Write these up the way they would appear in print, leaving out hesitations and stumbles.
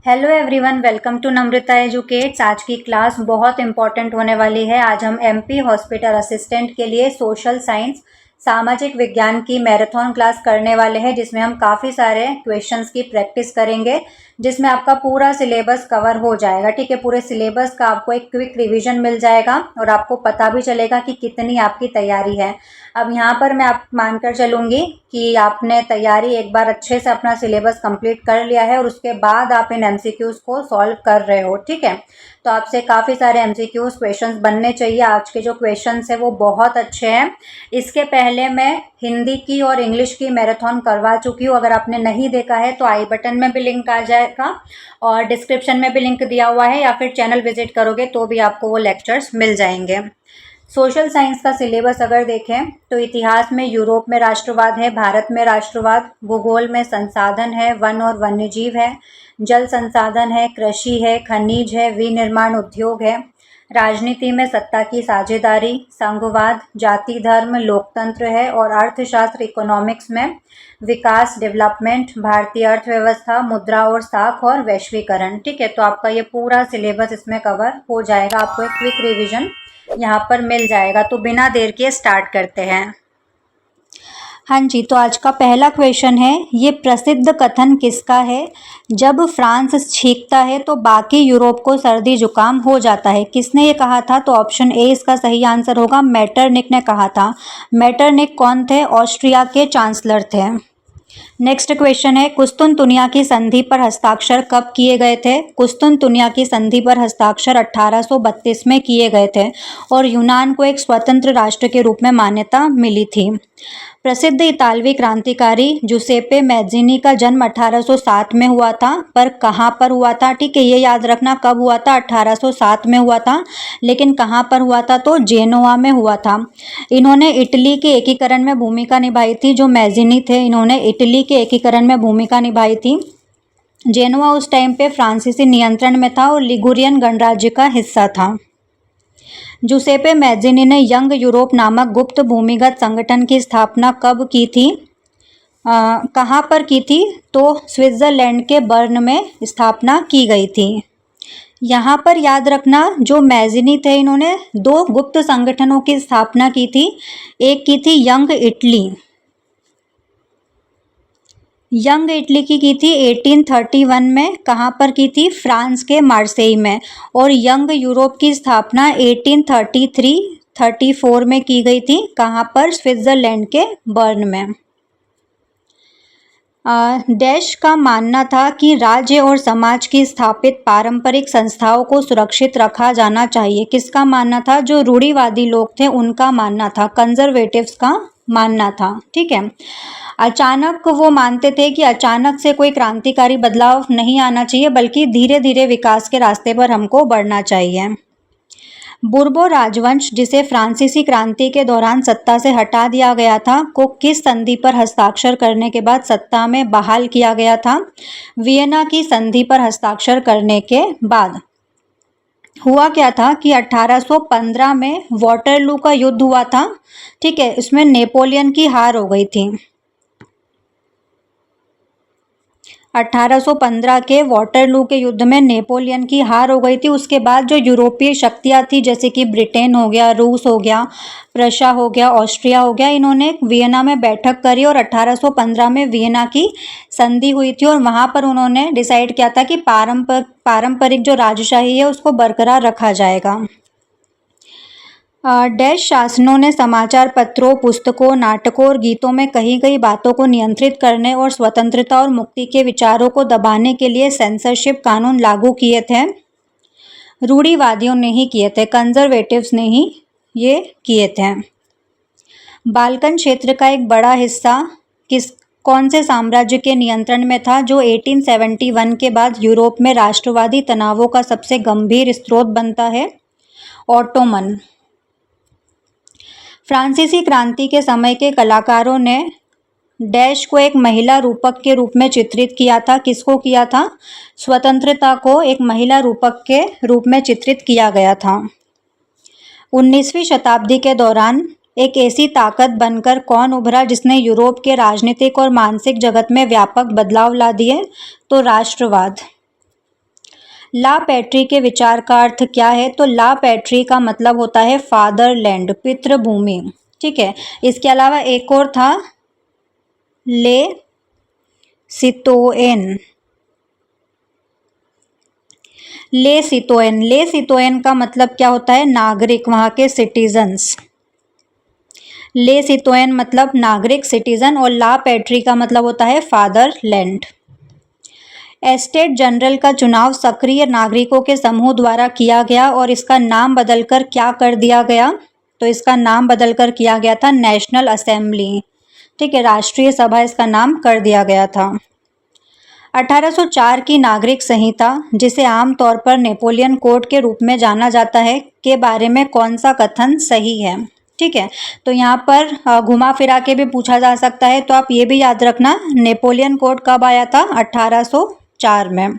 Hello everyone, welcome to Namrata educates. आज की class बहुत इंपॉर्टेंट होने वाली है। आज हम एमपी हॉस्पिटल असिस्टेंट के लिए सोशल साइंस सामाजिक विज्ञान की मैराथन क्लास करने वाले हैं, जिसमें हम काफ़ी सारे क्वेश्चंस की प्रैक्टिस करेंगे, जिसमें आपका पूरा सिलेबस कवर हो जाएगा। ठीक है, पूरे सिलेबस का आपको एक क्विक रिवीजन मिल जाएगा और आपको पता भी चलेगा कि कितनी आपकी तैयारी है। अब यहाँ पर मैं आप मानकर चलूँगी कि आपने तैयारी एक बार अच्छे से अपना सिलेबस कंप्लीट कर लिया है और उसके बाद आप इन एमसीक्यूज़ को सॉल्व कर रहे हो। ठीक है, तो आपसे काफ़ी सारे एमसीक्यूज़ क्वेश्चंस बनने चाहिए। आज के जो क्वेश्चंस है वो बहुत अच्छे हैं। इसके पहले मैं हिंदी की और इंग्लिश की मैराथन करवा चुकी हूँ। अगर आपने नहीं देखा है तो आई बटन में भी लिंक आ जाएगा और डिस्क्रिप्शन में भी लिंक दिया हुआ है, या फिर चैनल विजिट करोगे तो भी आपको वो लेक्चर्स मिल जाएंगे। सोशल साइंस का सिलेबस अगर देखें तो इतिहास में यूरोप में राष्ट्रवाद है, भारत में राष्ट्रवाद, भूगोल में संसाधन है, वन और वन्यजीव है, जल संसाधन है, कृषि है, खनिज है, विनिर्माण उद्योग है, राजनीति में सत्ता की साझेदारी, संघवाद, जाति धर्म, लोकतंत्र है, और अर्थशास्त्र इकोनॉमिक्स में विकास डेवलपमेंट, भारतीय अर्थव्यवस्था, मुद्रा और साख और वैश्वीकरण। ठीक है, तो आपका ये पूरा सिलेबस इसमें कवर हो जाएगा। आपको एक क्विक रिवीजन यहाँ पर मिल जाएगा। तो बिना देर के स्टार्ट करते हैं। हाँ जी, तो आज का पहला क्वेश्चन है, ये प्रसिद्ध कथन किसका है? जब फ्रांस छींकता है तो बाकी यूरोप को सर्दी जुकाम हो जाता है। किसने ये कहा था? तो ऑप्शन ए इसका सही आंसर होगा, मेटरनिक ने कहा था। मेटरनिक कौन थे? ऑस्ट्रिया के चांसलर थे। नेक्स्ट क्वेश्चन है, कुस्तुनतुनिया की संधि पर हस्ताक्षर कब किए गए थे? कुस्तुनतुनिया की संधि पर हस्ताक्षर 1832 में किए गए थे और यूनान को एक स्वतंत्र राष्ट्र के रूप में मान्यता मिली थी। प्रसिद्ध इतालवी क्रांतिकारी जुसेप्पे मैज़िनी का जन्म 1807 में हुआ था, पर कहाँ पर हुआ था? ठीक है, ये याद रखना कब हुआ था। 1807 में हुआ था, लेकिन कहाँ पर हुआ था? तो जेनोआ में हुआ था। इन्होंने इटली के एकीकरण में भूमिका निभाई थी। जो मैज़िनी थे, इन्होंने इटली के एकीकरण में भूमिका निभाई थी। जेनोआ उस टाइम पे फ्रांसीसी नियंत्रण में था और लिगुरियन गणराज्य का हिस्सा था। जुसेप्पे मैज़िनी ने यंग यूरोप नामक गुप्त भूमिगत संगठन की स्थापना कब की थी? कहाँ पर की थी? तो स्विट्ज़रलैंड के बर्न में स्थापना की गई थी। यहाँ पर याद रखना, जो मैज़िनी थे इन्होंने दो गुप्त संगठनों की स्थापना की थी। एक की थी यंग इटली, यंग इटली की थी 1831 में। कहाँ पर की थी? फ्रांस के मार्सेई में। और यंग यूरोप की स्थापना 1833-34 में की गई थी। कहाँ पर? स्विट्ज़रलैंड के बर्न में। डैश का मानना था कि राज्य और समाज की स्थापित पारंपरिक संस्थाओं को सुरक्षित रखा जाना चाहिए। किसका मानना था? जो रूढ़िवादी लोग थे उनका मानना था, कंजर्वेटिव्स का मानना था। ठीक है, अचानक वो मानते थे कि अचानक से कोई क्रांतिकारी बदलाव नहीं आना चाहिए, बल्कि धीरे धीरे विकास के रास्ते पर हमको बढ़ना चाहिए। बुर्बो राजवंश, जिसे फ्रांसीसी क्रांति के दौरान सत्ता से हटा दिया गया था, को किस संधि पर हस्ताक्षर करने के बाद सत्ता में बहाल किया गया था? वियना की संधि पर हस्ताक्षर करने के बाद। हुआ क्या था कि 1815 में वाटरलू का युद्ध हुआ था। ठीक है, इसमें नेपोलियन की हार हो गई थी। 1815 के वाटरलू के युद्ध में नेपोलियन की हार हो गई थी। उसके बाद जो यूरोपीय शक्तियां थी, जैसे कि ब्रिटेन हो गया, रूस हो गया, प्रशा हो गया, ऑस्ट्रिया हो गया, इन्होंने वियना में बैठक करी और 1815 में वियना की संधि हुई थी। और वहां पर उन्होंने डिसाइड किया था कि पारंपरिक जो राजशाही है उसको बरकरार रखा जाएगा। डैश शासनों ने समाचार पत्रों, पुस्तकों, नाटकों और गीतों में कही गई बातों को नियंत्रित करने और स्वतंत्रता और मुक्ति के विचारों को दबाने के लिए सेंसरशिप कानून लागू किए थे। रूढ़िवादियों ने ही किए थे, कंजर्वेटिव्स ने ही ये किए थे। बाल्कन क्षेत्र का एक बड़ा हिस्सा कौन से साम्राज्य के नियंत्रण में था, जो 1871 के बाद यूरोप में राष्ट्रवादी तनावों का सबसे गंभीर स्रोत बनता है? ऑटोमन। फ्रांसीसी क्रांति के समय के कलाकारों ने डैश को एक महिला रूपक के रूप में चित्रित किया था। किसको किया था? स्वतंत्रता को एक महिला रूपक के रूप में चित्रित किया गया था। 19वीं शताब्दी के दौरान एक ऐसी ताकत बनकर कौन उभरा जिसने यूरोप के राजनीतिक और मानसिक जगत में व्यापक बदलाव ला दिए? तो राष्ट्रवाद। ला पैट्री के विचार का अर्थ क्या है? तो ला पैट्री का मतलब होता है फादरलैंड, पितृभूमि। ठीक है, इसके अलावा एक और था ले सितोएन। ले सितोएन, ले सितोएन का मतलब क्या होता है? नागरिक, वहाँ के सिटीजन्स। ले सितोएन मतलब नागरिक, सिटीजन, और ला पैट्री का मतलब होता है फादरलैंड। एस्टेट जनरल का चुनाव सक्रिय नागरिकों के समूह द्वारा किया गया और इसका नाम बदलकर क्या कर दिया गया? तो इसका नाम बदलकर किया गया था नेशनल असेंबली। ठीक है, राष्ट्रीय सभा इसका नाम कर दिया गया था। 1804 की नागरिक संहिता, जिसे आमतौर पर नेपोलियन कोड के रूप में जाना जाता है, के बारे में कौन सा कथन सही है? ठीक है, तो यहाँ पर घुमा फिरा के भी पूछा जा सकता है, तो आप ये भी याद रखना नेपोलियन कोड कब आया था? 1804 में।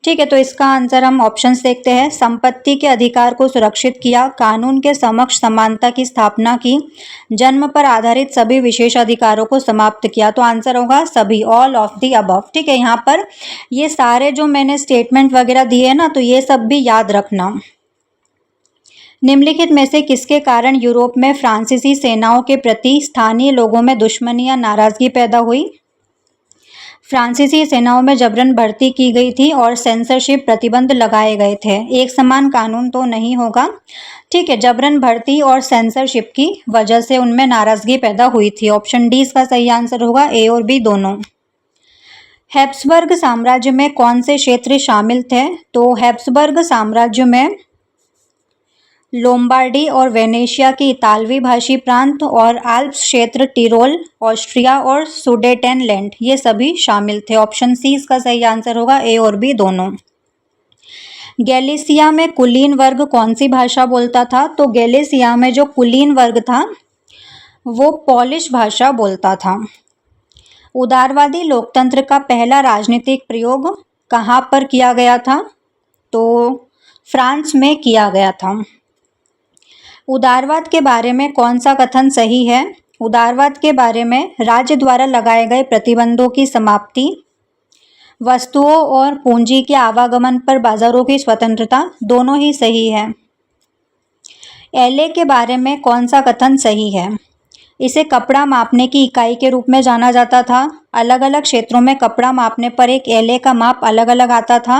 ठीक है, तो इसका आंसर हम ऑप्शंस देखते हैं। संपत्ति के अधिकार को सुरक्षित किया, कानून के समक्ष समानता की स्थापना की, जन्म पर आधारित सभी विशेष अधिकारों को समाप्त किया। तो आंसर होगा सभी, ऑल ऑफ दी अबव। ठीक है, यहाँ पर ये सारे जो मैंने स्टेटमेंट वगैरह दिए हैं ना, तो ये सब भी याद रखना। निम्नलिखित में से किसके कारण यूरोप में फ्रांसीसी सेनाओं के प्रति स्थानीय लोगों में दुश्मनी या नाराजगी पैदा हुई? फ्रांसीसी सेनाओं में जबरन भर्ती की गई थी और सेंसरशिप प्रतिबंध लगाए गए थे। एक समान कानून तो नहीं होगा। ठीक है, जबरन भर्ती और सेंसरशिप की वजह से उनमें नाराजगी पैदा हुई थी। ऑप्शन डी इसका सही आंसर होगा, ए और बी दोनों। हैब्सबर्ग साम्राज्य में कौन से क्षेत्र शामिल थे? तो हैब्सबर्ग साम्राज्य में लोम्बार्डी और वेनेशिया की इतालवी भाषी प्रांत और आल्प्स क्षेत्र, टिरोल, ऑस्ट्रिया और सुडेटेनलैंड, ये सभी शामिल थे। ऑप्शन सी इसका सही आंसर होगा, ए और बी दोनों। गैलिसिया में कुलीन वर्ग कौन सी भाषा बोलता था? तो गैलिसिया में जो कुलीन वर्ग था वो पोलिश भाषा बोलता था। उदारवादी लोकतंत्र का पहला राजनीतिक प्रयोग कहाँ पर किया गया था? तो फ्रांस में किया गया था। उदारवाद के बारे में कौन सा कथन सही है? उदारवाद के बारे में राज्य द्वारा लगाए गए प्रतिबंधों की समाप्ति, वस्तुओं और पूंजी के आवागमन पर बाजारों की स्वतंत्रता, दोनों ही सही है। एले के बारे में कौन सा कथन सही है? इसे कपड़ा मापने की इकाई के रूप में जाना जाता था। अलग अलग क्षेत्रों में कपड़ा मापने पर एक एले का माप अलग अलग आता था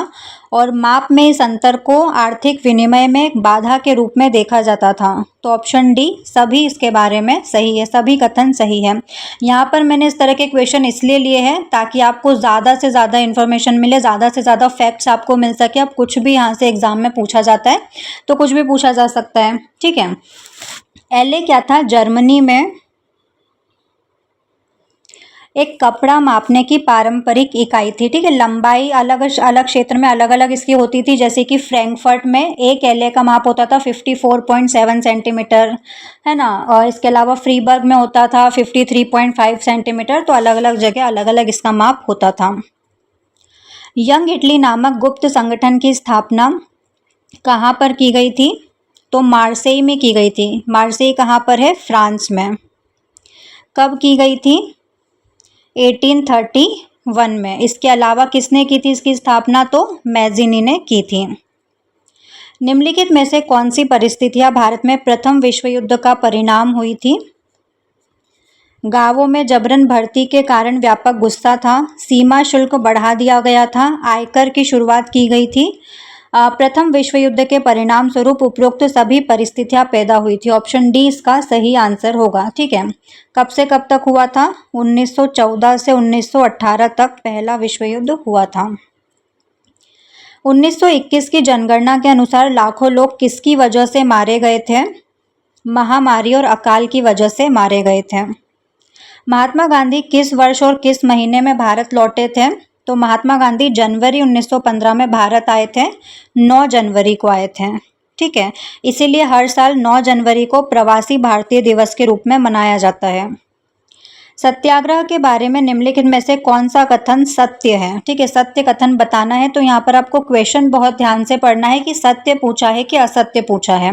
और माप में इस अंतर को आर्थिक विनिमय में एक बाधा के रूप में देखा जाता था। तो ऑप्शन डी सभी इसके बारे में सही है, सभी कथन सही है। यहाँ पर मैंने इस तरह के क्वेश्चन इसलिए लिए हैं ताकि आपको ज़्यादा से ज़्यादा इन्फॉर्मेशन मिले, ज़्यादा से ज़्यादा फैक्ट्स आपको मिल सके। अब कुछ भी यहाँ से एग्जाम में पूछा जाता है तो कुछ भी पूछा जा सकता है। ठीक है, एले क्या था? जर्मनी में एक कपड़ा मापने की पारंपरिक इकाई थी। ठीक है, लंबाई अलग अलग क्षेत्र में अलग अलग इसकी होती थी। जैसे कि फ्रैंकफर्ट में एक एले का माप होता था 54.7 सेंटीमीटर, है ना, और इसके अलावा फ्रीबर्ग में होता था 53.5 सेंटीमीटर। तो अलग अलग जगह अलग अलग इसका माप होता था। यंग इटली नामक गुप्त संगठन की स्थापना कहाँ पर की गई थी? तो मार्सेई में की गई थी। मार्सेई कहाँ पर है? फ्रांस में। कब की गई थी? 1831 में। इसके अलावा किसने की थी इसकी स्थापना? तो मैजिनी ने की थी। निम्नलिखित में से कौन सी परिस्थितियां भारत में प्रथम विश्व युद्ध का परिणाम हुई थी? गांवों में जबरन भर्ती के कारण व्यापक गुस्सा था, सीमा शुल्क बढ़ा दिया गया था, आयकर की शुरुआत की गई थी। प्रथम विश्व युद्ध के परिणाम स्वरूप उपरोक्त सभी परिस्थितियां पैदा हुई थी। ऑप्शन डी इसका सही आंसर होगा। ठीक है, कब से कब तक हुआ था? 1914 से 1918 तक पहला विश्व युद्ध हुआ था। 1921 की जनगणना के अनुसार लाखों लोग किसकी वजह से मारे गए थे? महामारी और अकाल की वजह से मारे गए थे। महात्मा गांधी किस वर्ष और किस महीने में भारत लौटे थे? तो महात्मा गांधी जनवरी 1915 में भारत आए थे, 9 जनवरी को आए थे। ठीक है, इसीलिए हर साल 9 जनवरी को प्रवासी भारतीय दिवस के रूप में मनाया जाता है। सत्याग्रह के बारे में निम्नलिखित में से कौन सा कथन सत्य है? ठीक है, सत्य कथन बताना है। तो यहाँ पर आपको क्वेश्चन बहुत ध्यान से पढ़ना है कि सत्य पूछा है कि असत्य पूछा है।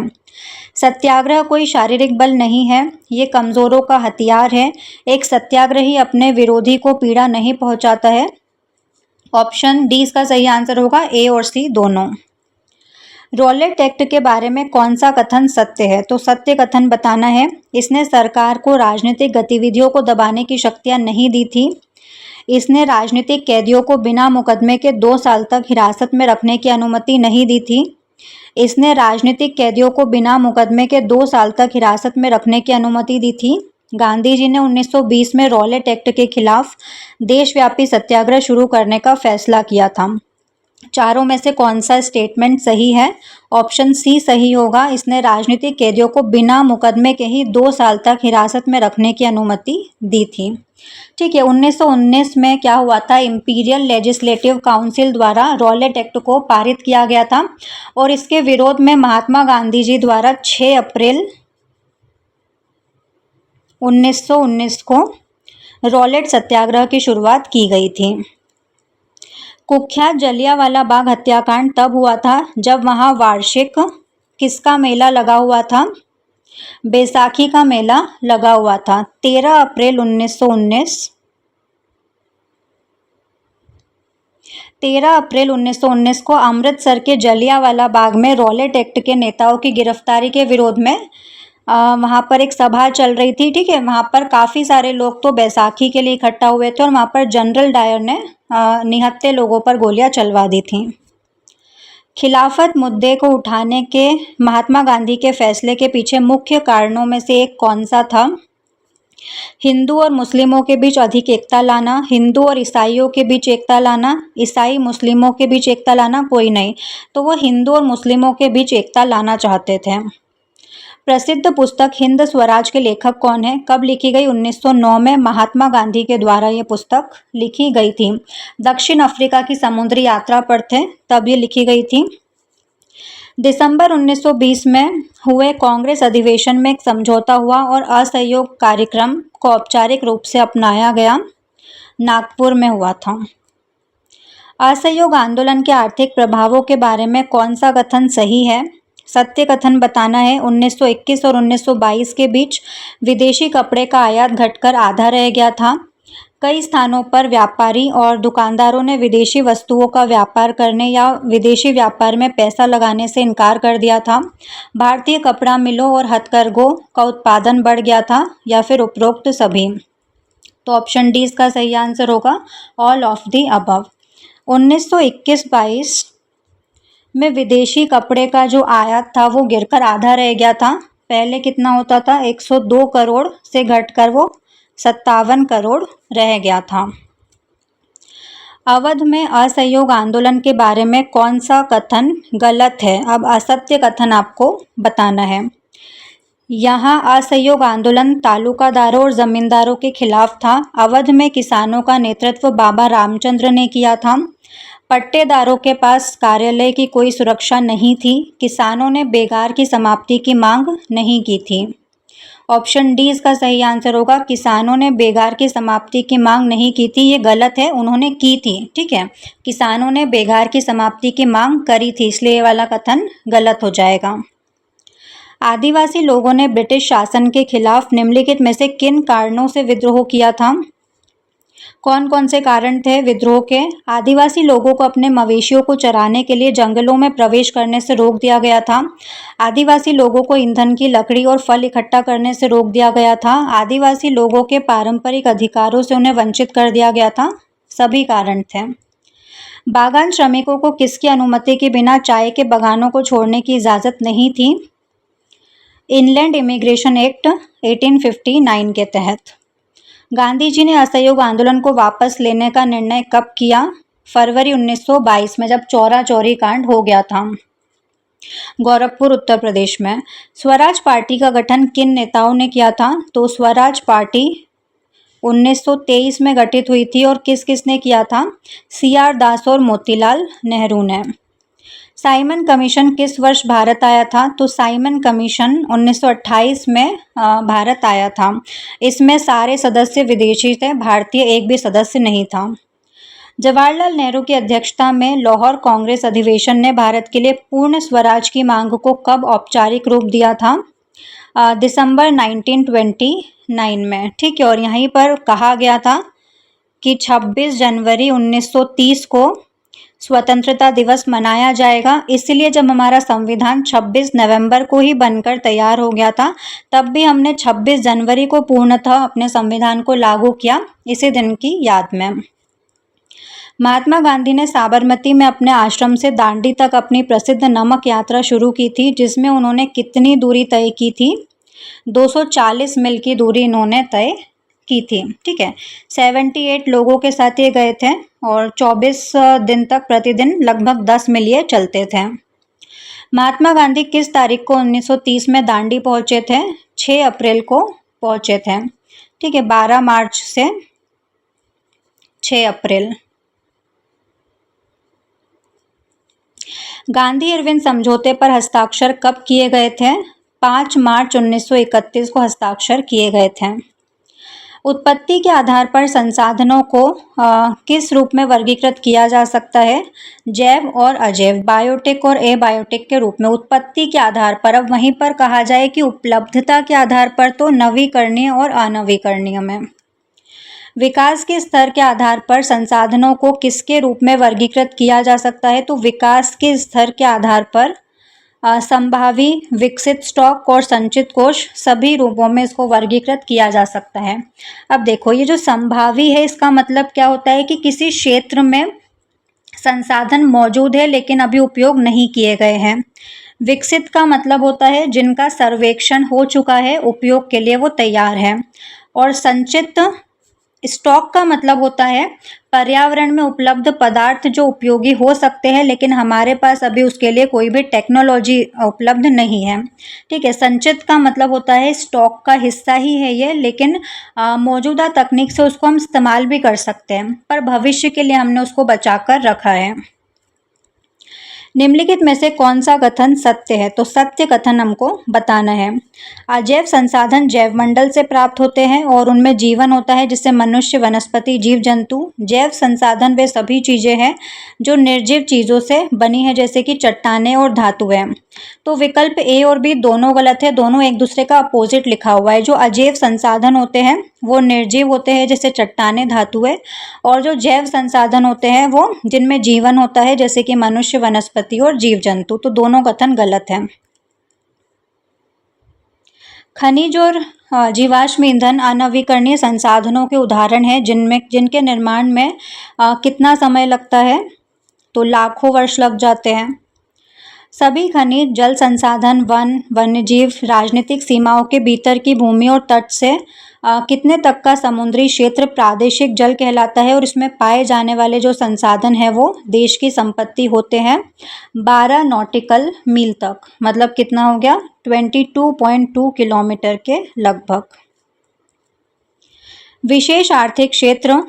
सत्याग्रह कोई शारीरिक बल नहीं है, ये कमजोरों का हथियार है। एक सत्याग्रही अपने विरोधी को पीड़ा नहीं पहुंचाता है, ऑप्शन डी इसका सही आंसर होगा, ए और सी दोनों। रॉलेट एक्ट के बारे में कौन सा कथन सत्य है? तो सत्य कथन बताना है। इसने सरकार को राजनीतिक गतिविधियों को दबाने की शक्तियां नहीं दी थी। इसने राजनीतिक कैदियों को बिना मुकदमे के 2 साल तक हिरासत में रखने की अनुमति नहीं दी थी। इसने राजनीतिक कैदियों को बिना मुकदमे के 2 साल तक हिरासत में रखने की अनुमति दी थी। गांधी जी ने 1920 में रॉलेट एक्ट के खिलाफ देशव्यापी सत्याग्रह शुरू करने का फैसला किया था। चारों में से कौन सा स्टेटमेंट सही है? ऑप्शन सी सही होगा। इसने राजनीतिक कैदियों को बिना मुकदमे के ही 2 साल तक हिरासत में रखने की अनुमति दी थी। ठीक है, 1919 में क्या हुआ था? इंपीरियल लेजिस्लेटिव काउंसिल द्वारा रॉलेट एक्ट को पारित किया गया था और इसके विरोध में महात्मा गांधी जी द्वारा 6 अप्रैल 1919 को रॉलेट सत्याग्रह की शुरुआत की गई थी। कुख्यात जलियांवाला बाग हत्याकांड तब हुआ था जब वहां वार्षिक किसका मेला लगा हुआ था? बैसाखी का मेला लगा हुआ था। 13 अप्रैल 1919 13 अप्रैल 1919 को अमृतसर के जलियांवाला बाग में रॉलेट एक्ट के नेताओं की गिरफ्तारी के विरोध में वहाँ पर एक सभा चल रही थी। ठीक है, वहाँ पर काफ़ी सारे लोग तो बैसाखी के लिए इकट्ठा हुए थे और वहाँ पर जनरल डायर ने निहत्थे लोगों पर गोलियां चलवा दी थीं। खिलाफत मुद्दे को उठाने के महात्मा गांधी के फैसले के पीछे मुख्य कारणों में से एक कौन सा था? हिंदू और मुस्लिमों के बीच अधिक एकता लाना, हिंदू और ईसाइयों के बीच एकता लाना, ईसाई मुस्लिमों के बीच एकता लाना, कोई नहीं। तो वो हिंदू और मुस्लिमों के बीच एकता लाना चाहते थे। प्रसिद्ध पुस्तक हिंद स्वराज के लेखक कौन है? कब लिखी गई? 1909 में महात्मा गांधी के द्वारा ये पुस्तक लिखी गई थी। दक्षिण अफ्रीका की समुद्री यात्रा पर थे तब ये लिखी गई थी। दिसंबर 1920 में हुए कांग्रेस अधिवेशन में एक समझौता हुआ और असहयोग कार्यक्रम को औपचारिक रूप से अपनाया गया। नागपुर में हुआ था। असहयोग आंदोलन के आर्थिक प्रभावों के बारे में कौन सा कथन सही है? सत्य कथन बताना है। 1921 और 1922 के बीच विदेशी कपड़े का आयात घटकर आधा रह गया था। कई स्थानों पर व्यापारी और दुकानदारों ने विदेशी वस्तुओं का व्यापार करने या विदेशी व्यापार में पैसा लगाने से इनकार कर दिया था। भारतीय कपड़ा मिलों और हथकरघों का उत्पादन बढ़ गया था, या फिर उपरोक्त सभी। तो ऑप्शन डी इसका सही आंसर होगा, ऑल ऑफ द अबव। 1921-22 में विदेशी कपड़े का जो आयात था वो गिरकर आधा रह गया था। पहले कितना होता था? 102 करोड़ से घटकर वो 57 करोड़ रह गया था। अवध में असहयोग आंदोलन के बारे में कौन सा कथन गलत है? अब असत्य कथन आपको बताना है। यहाँ असहयोग आंदोलन तालुकादारों और जमींदारों के खिलाफ था। अवध में किसानों का नेतृत्व बाबा रामचंद्र ने किया था। पट्टेदारों के पास कार्यालय की कोई सुरक्षा नहीं थी। किसानों ने बेगार की समाप्ति की मांग नहीं की थी। ऑप्शन डी इसका सही आंसर होगा। किसानों ने बेगार की समाप्ति की मांग नहीं की थी, ये गलत है, उन्होंने की थी। ठीक है, किसानों ने बेगार की समाप्ति की मांग करी थी, इसलिए ये वाला कथन गलत हो जाएगा। आदिवासी लोगों ने ब्रिटिश शासन के खिलाफ निम्नलिखित में से किन कारणों से विद्रोह किया था? कौन कौन से कारण थे विद्रोह के? आदिवासी लोगों को अपने मवेशियों को चराने के लिए जंगलों में प्रवेश करने से रोक दिया गया था। आदिवासी लोगों को ईंधन की लकड़ी और फल इकट्ठा करने से रोक दिया गया था। आदिवासी लोगों के पारंपरिक अधिकारों से उन्हें वंचित कर दिया गया था। सभी कारण थे। बागान श्रमिकों को किसकी अनुमति के बिना चाय के बागानों को छोड़ने की इजाज़त नहीं थी? इनलैंड इमिग्रेशन एक्ट 1859 के तहत। गांधी जी ने असहयोग आंदोलन को वापस लेने का निर्णय कब किया? फरवरी 1922 में, जब चौरा चौरी कांड हो गया था गोरखपुर उत्तर प्रदेश में। स्वराज पार्टी का गठन किन नेताओं ने किया था? तो स्वराज पार्टी 1923 में गठित हुई थी और किस किस ने किया था? CR दास और मोतीलाल नेहरू ने। साइमन कमीशन किस वर्ष भारत आया था? तो साइमन कमीशन 1928 में भारत आया था। इसमें सारे सदस्य विदेशी थे, भारतीय एक भी सदस्य नहीं था। जवाहरलाल नेहरू की अध्यक्षता में लाहौर कांग्रेस अधिवेशन ने भारत के लिए पूर्ण स्वराज की मांग को कब औपचारिक रूप दिया था? दिसंबर 1929 में। ठीक है, और यहीं पर कहा गया था कि 26 जनवरी 1930 को स्वतंत्रता दिवस मनाया जाएगा। इसलिए जब हमारा संविधान 26 नवंबर को ही बनकर तैयार हो गया था, तब भी हमने 26 जनवरी को पूर्णतः अपने संविधान को लागू किया, इसी दिन की याद में। महात्मा गांधी ने साबरमती में अपने आश्रम से दांडी तक अपनी प्रसिद्ध नमक यात्रा शुरू की थी, जिसमें उन्होंने कितनी दूरी तय की थी? 240 मील की दूरी इन्होंने तय की थी। ठीक है, 78 लोगों के साथ ये गए थे और 24 दिन तक प्रतिदिन लगभग 10 मील ये चलते थे। महात्मा गांधी किस तारीख को 1930 में दांडी पहुंचे थे? 6 अप्रैल को पहुंचे थे। ठीक है, 12 मार्च से 6 अप्रैल। गांधी इरविन समझौते पर हस्ताक्षर कब किए गए थे? 5 मार्च 1931 को हस्ताक्षर किए गए थे। उत्पत्ति के आधार पर संसाधनों को किस रूप में वर्गीकृत किया जा सकता है? जैव और अजैव, बायोटिक और एबायोटिक के रूप में। उत्पत्ति के आधार पर, अब वहीं पर कहा जाए कि उपलब्धता के आधार पर तो नवीकरणीय और अनवीकरणीय में। विकास के स्तर के आधार पर संसाधनों को किसके रूप में वर्गीकृत किया जा सकता है? तो विकास के स्तर के आधार पर संभावी, विकसित स्टॉक और संचित कोष, सभी रूपों में इसको वर्गीकृत किया जा सकता है। अब देखो, ये जो संभावी है, इसका मतलब क्या होता है कि किसी क्षेत्र में संसाधन मौजूद है लेकिन अभी उपयोग नहीं किए गए हैं। विकसित का मतलब होता है जिनका सर्वेक्षण हो चुका है, उपयोग के लिए वो तैयार है। और संचित, स्टॉक का मतलब होता है पर्यावरण में उपलब्ध पदार्थ जो उपयोगी हो सकते हैं लेकिन हमारे पास अभी उसके लिए कोई भी टेक्नोलॉजी उपलब्ध नहीं है। ठीक है, संचित का मतलब होता है स्टॉक का हिस्सा ही है ये, लेकिन मौजूदा तकनीक से उसको हम इस्तेमाल भी कर सकते हैं, पर भविष्य के लिए हमने उसको बचा कर रखा है। निम्नलिखित में से कौन सा कथन सत्य है? तो सत्य कथन हमको बताना है। अजैव संसाधन जैव मंडल से प्राप्त होते हैं और उनमें जीवन होता है, जिससे मनुष्य, वनस्पति, जीव जंतु। जैव संसाधन वे सभी चीजें हैं जो निर्जीव चीजों से बनी है, जैसे कि चट्टानें और धातुएं। तो विकल्प ए और बी दोनों गलत है, दोनों एक दूसरे का अपोजिट लिखा हुआ है। जो अजैव संसाधन होते हैं वो निर्जीव होते हैं, जैसे चट्टानें, धातुएं, और जो जैव संसाधन होते हैं वो जिनमें जीवन होता है, जैसे कि मनुष्य, वनस्पति और जीव जंतु। तो दोनों कथन गलत हैं। खनिज और जीवाश्म ईंधन अनवीकरणीय संसाधनों के उदाहरण हैं जिनके निर्माण में कितना समय लगता है? तो लाखों वर्ष लग जाते हैं। सभी खनिज, जल संसाधन, वन, वन्यजीव, राजनीतिक सीमाओं के भीतर की भूमि और तट से कितने तक का समुद्री क्षेत्र प्रादेशिक जल कहलाता है, और इसमें पाए जाने वाले जो संसाधन है वो देश की संपत्ति होते हैं। 12 नॉटिकल मील तक, मतलब कितना हो गया? 22.2 किलोमीटर के लगभग। विशेष आर्थिक क्षेत्र,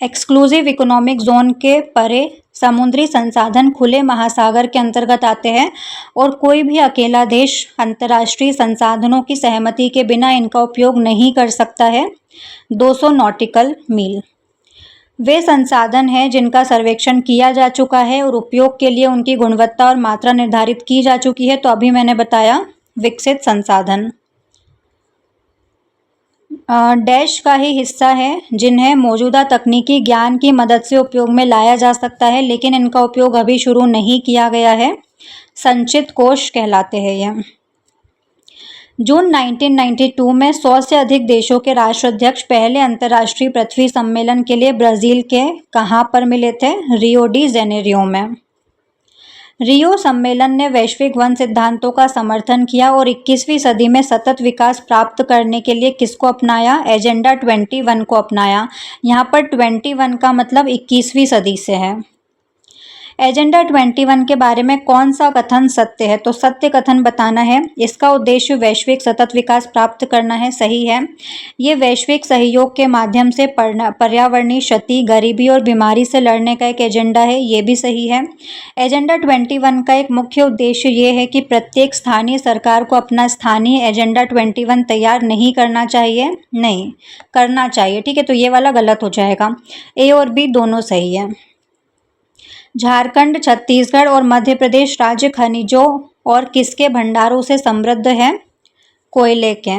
एक्सक्लूसिव इकोनॉमिक जोन के परे समुद्री संसाधन खुले महासागर के अंतर्गत आते हैं और कोई भी अकेला देश अंतर्राष्ट्रीय संसाधनों की सहमति के बिना इनका उपयोग नहीं कर सकता है। 200 नॉटिकल मील। वे संसाधन हैं जिनका सर्वेक्षण किया जा चुका है और उपयोग के लिए उनकी गुणवत्ता और मात्रा निर्धारित की जा चुकी है। तो अभी मैंने बताया विकसित संसाधन। डैश का ही हिस्सा है जिन्हें मौजूदा तकनीकी ज्ञान की मदद से उपयोग में लाया जा सकता है, लेकिन इनका उपयोग अभी शुरू नहीं किया गया है। संचित कोष कहलाते हैं यह। जून 1992 में 100 से अधिक देशों के राष्ट्राध्यक्ष पहले अंतर्राष्ट्रीय पृथ्वी सम्मेलन के लिए ब्राजील के कहाँ पर मिले थे? रियो डी जेनेरियो में। रियो सम्मेलन ने वैश्विक वन सिद्धांतों का समर्थन किया और 21वीं सदी में सतत विकास प्राप्त करने के लिए किसको अपनाया? एजेंडा 21 को अपनाया। यहाँ पर 21 का मतलब 21वीं सदी से है। एजेंडा 21 के बारे में कौन सा कथन सत्य है? तो सत्य कथन बताना है। इसका उद्देश्य वैश्विक सतत विकास प्राप्त करना है, सही है। ये वैश्विक सहयोग के माध्यम से पर्यावरणीय क्षति, गरीबी और बीमारी से लड़ने का एक एजेंडा है, ये भी सही है। एजेंडा 21 का एक मुख्य उद्देश्य ये है कि प्रत्येक स्थानीय सरकार को अपना स्थानीय एजेंडा 21 तैयार नहीं करना चाहिए, नहीं करना चाहिए। ठीक है, तो ये वाला गलत हो जाएगा। ए और बी दोनों सही है। झारखंड, छत्तीसगढ़ और मध्य प्रदेश राज्य खनिजों और किसके भंडारों से समृद्ध है? कोयले के।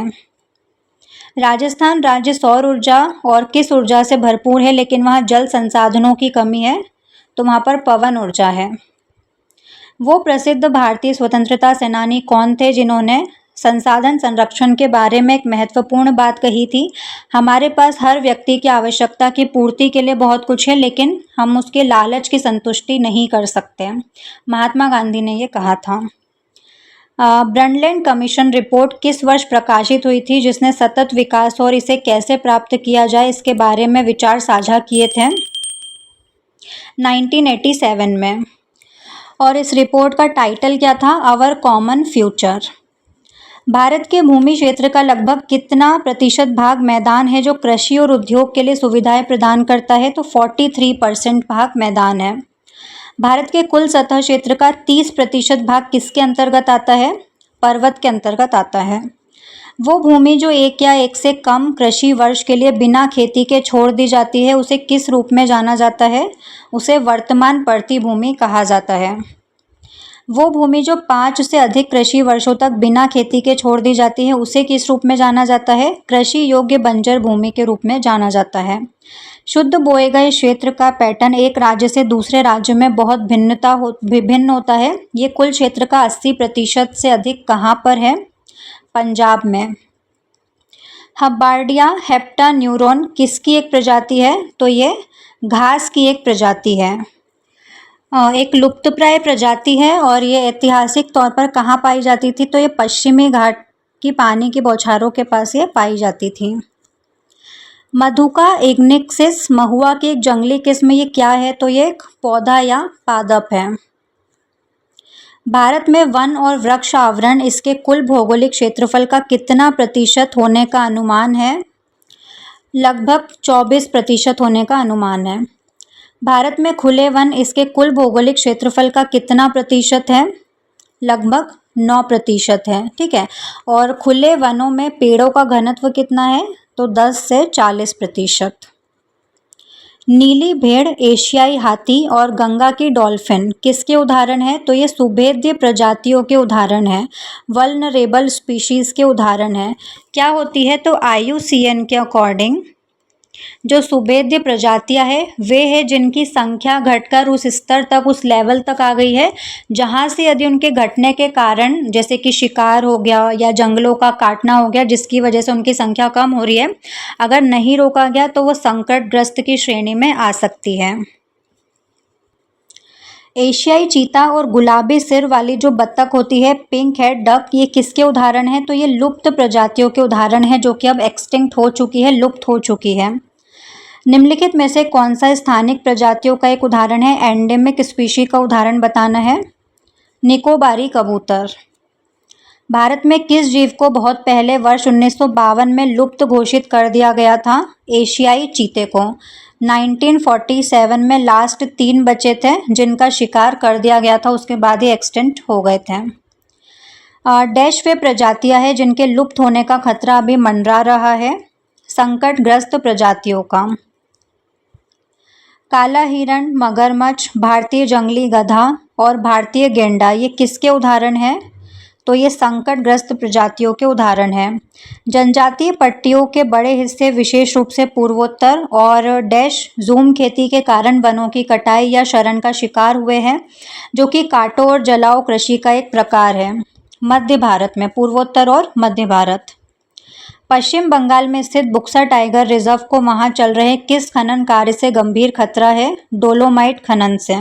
राजस्थान राज्य सौर ऊर्जा और किस ऊर्जा से भरपूर है लेकिन वहाँ जल संसाधनों की कमी है? तो वहाँ पर पवन ऊर्जा है। वो प्रसिद्ध भारतीय स्वतंत्रता सेनानी कौन थे जिन्होंने संसाधन संरक्षण के बारे में एक महत्वपूर्ण बात कही थी? हमारे पास हर व्यक्ति की आवश्यकता की पूर्ति के लिए बहुत कुछ है लेकिन हम उसके लालच की संतुष्टि नहीं कर सकते। महात्मा गांधी ने ये कहा था। ब्रंडलैंड कमीशन रिपोर्ट किस वर्ष प्रकाशित हुई थी जिसने सतत विकास और इसे कैसे प्राप्त किया जाए इसके बारे में विचार साझा किए थे? 1987 में। और इस रिपोर्ट का टाइटल क्या था? Our common future. भारत के भूमि क्षेत्र का लगभग कितना प्रतिशत भाग मैदान है जो कृषि और उद्योग के लिए सुविधाएं प्रदान करता है? तो 43% भाग मैदान है। भारत के कुल सतह क्षेत्र का 30% भाग किसके अंतर्गत आता है? पर्वत के अंतर्गत आता है। वो भूमि जो एक या एक से कम कृषि वर्ष के लिए बिना खेती के छोड़ दी जाती है उसे किस रूप में जाना जाता है? उसे वर्तमान पड़ती भूमि कहा जाता है। वो भूमि जो 5 से अधिक कृषि वर्षों तक बिना खेती के छोड़ दी जाती है उसे किस रूप में जाना जाता है? कृषि योग्य बंजर भूमि के रूप में जाना जाता है। शुद्ध बोए गए क्षेत्र का पैटर्न एक राज्य से दूसरे राज्य में बहुत विभिन्न होता है। ये कुल क्षेत्र का 80% से अधिक कहाँ पर है? पंजाब में। हब्बार्डिया हेप्टान्यूरोन किसकी एक प्रजाति है? तो ये घास की एक प्रजाति है। एक लुप्तप्राय प्रजाति है और ये ऐतिहासिक तौर पर कहाँ पाई जाती थी? तो ये पश्चिमी घाट की पानी की बौछारों के पास ये पाई जाती थी। मधुका इग्निक्सिस महुआ की एक जंगली किस्म, ये क्या है? तो ये एक पौधा या पादप है। भारत में वन और वृक्ष आवरण इसके कुल भौगोलिक क्षेत्रफल का कितना प्रतिशत होने का अनुमान है? लगभग 24% होने का अनुमान है। भारत में खुले वन इसके कुल भौगोलिक क्षेत्रफल का कितना प्रतिशत है? लगभग 9% है। ठीक है। और खुले वनों में पेड़ों का घनत्व कितना है? तो 10 से 40%। नीली भेड़, एशियाई हाथी और गंगा की डॉल्फिन किसके उदाहरण है? तो ये सुभेद्य प्रजातियों के उदाहरण है, वल्नरेबल स्पीशीज के उदाहरण है। क्या होती है? तो IUCN के अकॉर्डिंग जो सुभेद्य प्रजातियां है वे है जिनकी संख्या घटकर उस स्तर तक, उस लेवल तक आ गई है जहां से यदि उनके घटने के कारण जैसे कि शिकार हो गया या जंगलों का काटना हो गया जिसकी वजह से उनकी संख्या कम हो रही है, अगर नहीं रोका गया तो वो संकटग्रस्त की श्रेणी में आ सकती है। एशियाई चीता और गुलाबी सिर वाली जो बत्तख होती है, पिंक हेड डक, ये किसके उदाहरण है? तो ये लुप्त प्रजातियों के उदाहरण है जो कि अब एक्सटिंक्ट हो चुकी है, लुप्त हो चुकी है। निम्नलिखित में से कौन सा स्थानिक प्रजातियों का एक उदाहरण है? एंडेमिक स्पीशी का उदाहरण बताना है। निकोबारी कबूतर। भारत में किस जीव को बहुत पहले वर्ष 1952 में लुप्त घोषित कर दिया गया था? एशियाई चीते को। 1947 में लास्ट 3 बचे थे जिनका शिकार कर दिया गया था, उसके बाद ही एक्सटेंट हो गए थे। डैश वे प्रजातियां हैं जिनके लुप्त होने का खतरा अभी मंडरा रहा है? संकटग्रस्त प्रजातियों का। काला हिरण, मगरमच्छ, भारतीय जंगली गधा और भारतीय गेंडा ये किसके उदाहरण हैं? तो ये संकटग्रस्त प्रजातियों के उदाहरण हैं। जनजातीय पट्टियों के बड़े हिस्से विशेष रूप से पूर्वोत्तर और डैश जूम खेती के कारण वनों की कटाई या शरण का शिकार हुए हैं, जो कि काटो और जलाओ कृषि का एक प्रकार है। मध्य भारत में, पूर्वोत्तर और मध्य भारत। पश्चिम बंगाल में स्थित बुक्सा टाइगर रिजर्व को वहां चल रहे किस खनन कार्य से गंभीर खतरा है? डोलोमाइट खनन से।